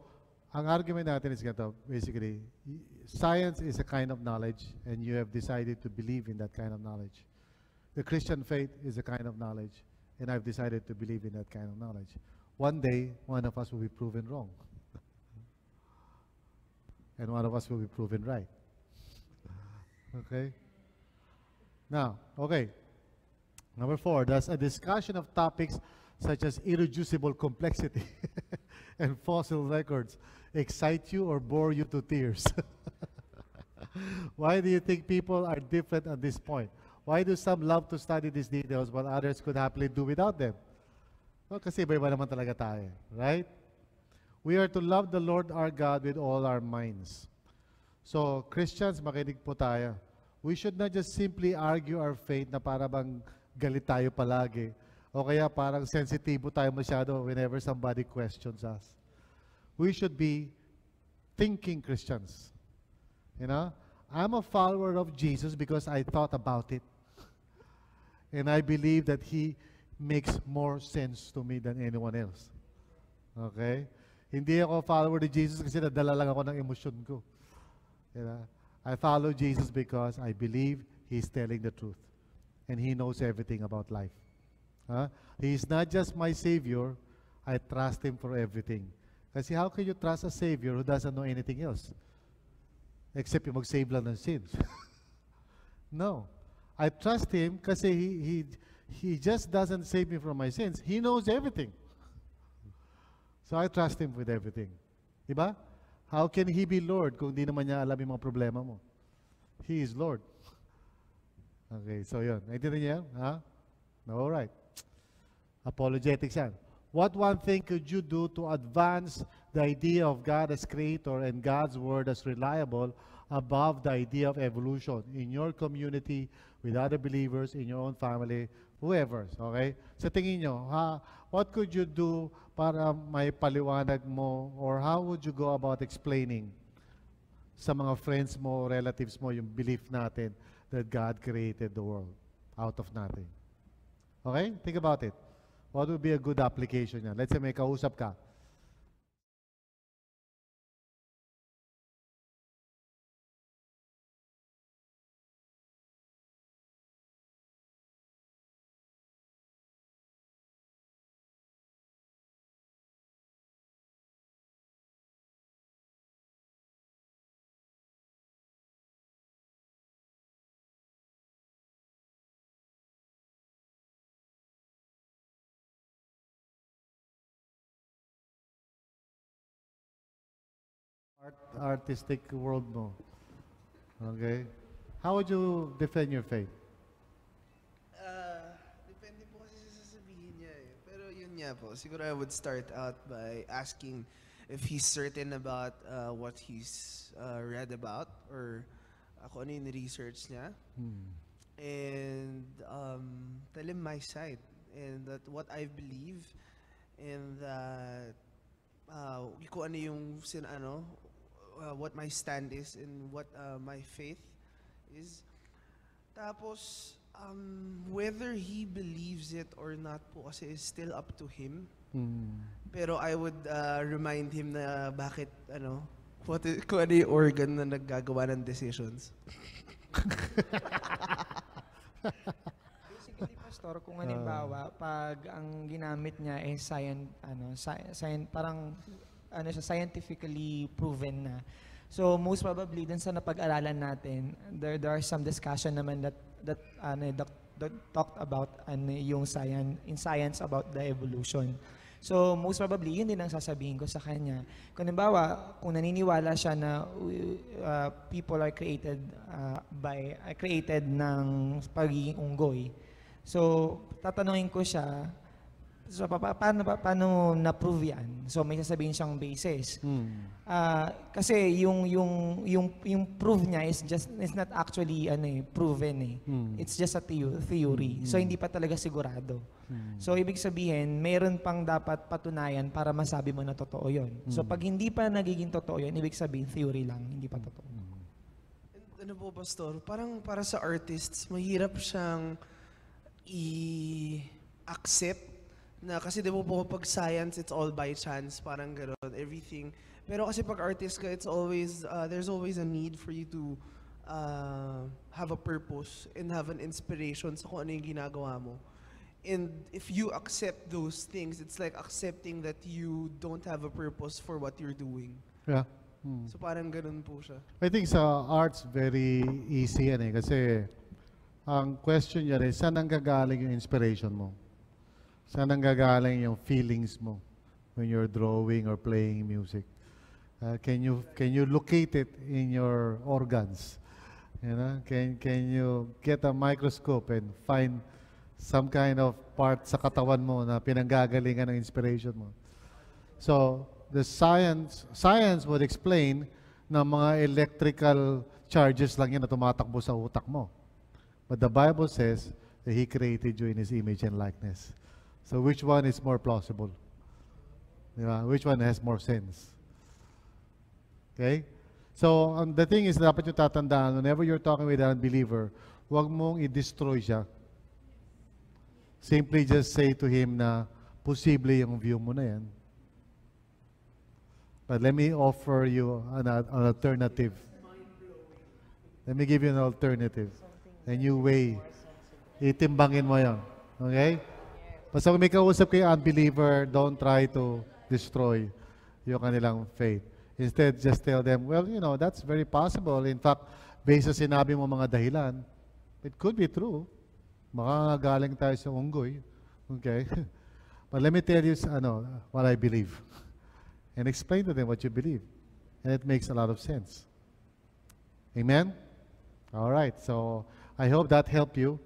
ang argument natin is ganito, basically, science is a kind of knowledge and you have decided to believe in that kind of knowledge. The Christian faith is a kind of knowledge and I've decided to believe in that kind of knowledge. One day, one of us will be proven wrong. And one of us will be proven right. Okay? Now, okay. Number 4, does a discussion of topics such as irreducible complexity and fossil records excite you or bore you to tears? Why do you think people are different at this point? Why do some love to study these details while others could happily do without them? Well, kasi iba-iba naman talaga tayo, right? We are to love the Lord our God with all our minds. So, Christians, makinig po tayo. We should not just simply argue our faith na para bang galit tayo palagi o kaya parang sensitibo tayo masyado whenever somebody questions us. We should be thinking Christians. I'm a follower of Jesus because I thought about it. And I believe that He makes more sense to me than anyone else. Okay? Hindi ako follower ni Jesus kasi nadala lang ako ng emosyon ko. I follow Jesus because I believe He's telling the truth. And He knows everything about life. He is not just my Savior, I trust Him for everything. Kasi how can you trust a Savior who doesn't know anything else? Except yung mag-save lang ng sins. No. I trust Him kasi He just doesn't save me from my sins. He knows everything. So I trust Him with everything. Diba? How can He be Lord kung di naman niya alam yung mga problema mo? He is Lord. Okay, so yun. Naintindihan niya yan? All right. Apologetics yan. What one thing could you do to advance the idea of God as creator and God's word as reliable above the idea of evolution in your community, with other believers, in your own family, whoever? Okay? Sa tingin nyo, what could you do para may paliwanag mo, or how would you go about explaining sa mga friends mo, relatives mo, yung belief natin that God created the world out of nothing? Okay? Think about it. What would be a good application yan? Let's say may kausap ka. Artistic world mo. Okay? How would you defend your faith? Depende po kasi sa sasabihin niya eh. Pero yun nga po, siguro I would start out by asking if he's certain about what he's read about or kung ano yung research niya. And tell him my side and that what I believe and that kung ano yung what my stand is and what my faith is. Tapos, whether he believes it or not po kasi is still up to him. Pero I would remind him na bakit, kung ano yung organ na naggagawa ng decisions. Basically, Pastor, kung halimbawa, pag ang ginamit niya ay parang scientifically proven na. So most probably dun sa napag-aralan natin, there are some discussion naman that talked about yung science about the evolution. So most probably yun din ang sasabihin ko sa kanya. Kung halimbawa, kung naniniwala siya na people are created ng pagiging unggoy. So, tatanungin ko siya, so paano na-prove yan? So, may sasabihin siyang basis. Kasi yung prove niya is not actually proven . It's just a theory. So hindi pa talaga sigurado. So ibig sabihin, mayroon pang dapat patunayan para masabi mo na totoo 'yon. So pag hindi pa nagiging totoo 'yon, ibig sabihin theory lang, hindi pa totoo. Ano po, Pastor? Parang para sa artists, mahirap siyang i-accept na kasi di ba po pag science, it's all by chance, parang gano'n, everything. Pero kasi pag artist ka, it's always, there's always a need for you to have a purpose and have an inspiration sa kung ano yung ginagawa mo. And if you accept those things, it's like accepting that you don't have a purpose for what you're doing. Yeah. So parang gano'n po siya. I think sa arts, very easy yan kasi ang question niya rin, saan nanggagaling yung inspiration mo? Saan nanggagaling yung feelings mo when you're drawing or playing music? Can you locate it in your organs? You know, can you get a microscope and find some kind of part sa katawan mo na pinanggagalingan ng inspiration mo? So the science would explain na mga electrical charges lang yan na tumatakbo sa utak mo. But the Bible says that He created you in His image and likeness. So which one is more plausible? Diba? Which one has more sense? Okay? So the thing is, dapat yung tatandaan, whenever you're talking with an unbeliever, huwag mong i-destroy siya. Simply just say to him na, posible yung view mo na yan. But let me offer you an alternative. Let me give you an alternative. A new way. Itimbangin mo yan. Okay? Basta kung may kausap kayo unbeliever, don't try to destroy yung kanilang faith. Instead, just tell them, well, you know, that's very possible. In fact, based sa sinabi mo mga dahilan, it could be true. Makakagaling tayo sa unggoy. Okay? But let me tell you what I believe. And explain to them what you believe. And it makes a lot of sense. Amen? All right. So, I hope that helped you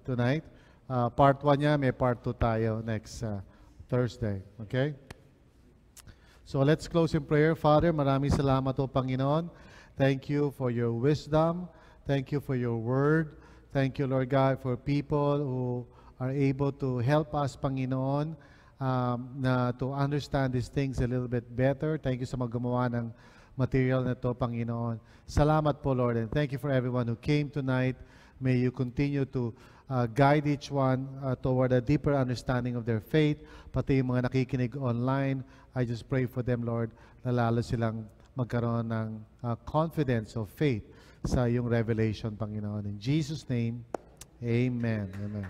tonight. Part 1 niya, may part 2 tayo next Thursday. Okay? So let's close in prayer. Father, maraming salamat o Panginoon. Thank you for your wisdom. Thank you for your word. Thank you, Lord God, for people who are able to help us, Panginoon, to understand these things a little bit better. Thank you sa gumawa ng material na to, Panginoon. Salamat po, Lord, and thank you for everyone who came tonight. May you continue to guide each one toward a deeper understanding of their faith. Pati yung mga nakikinig online, I just pray for them, Lord, na lalo silang magkaroon ng confidence of faith sa iyong revelation, Panginoon. In Jesus' name, amen. Amen.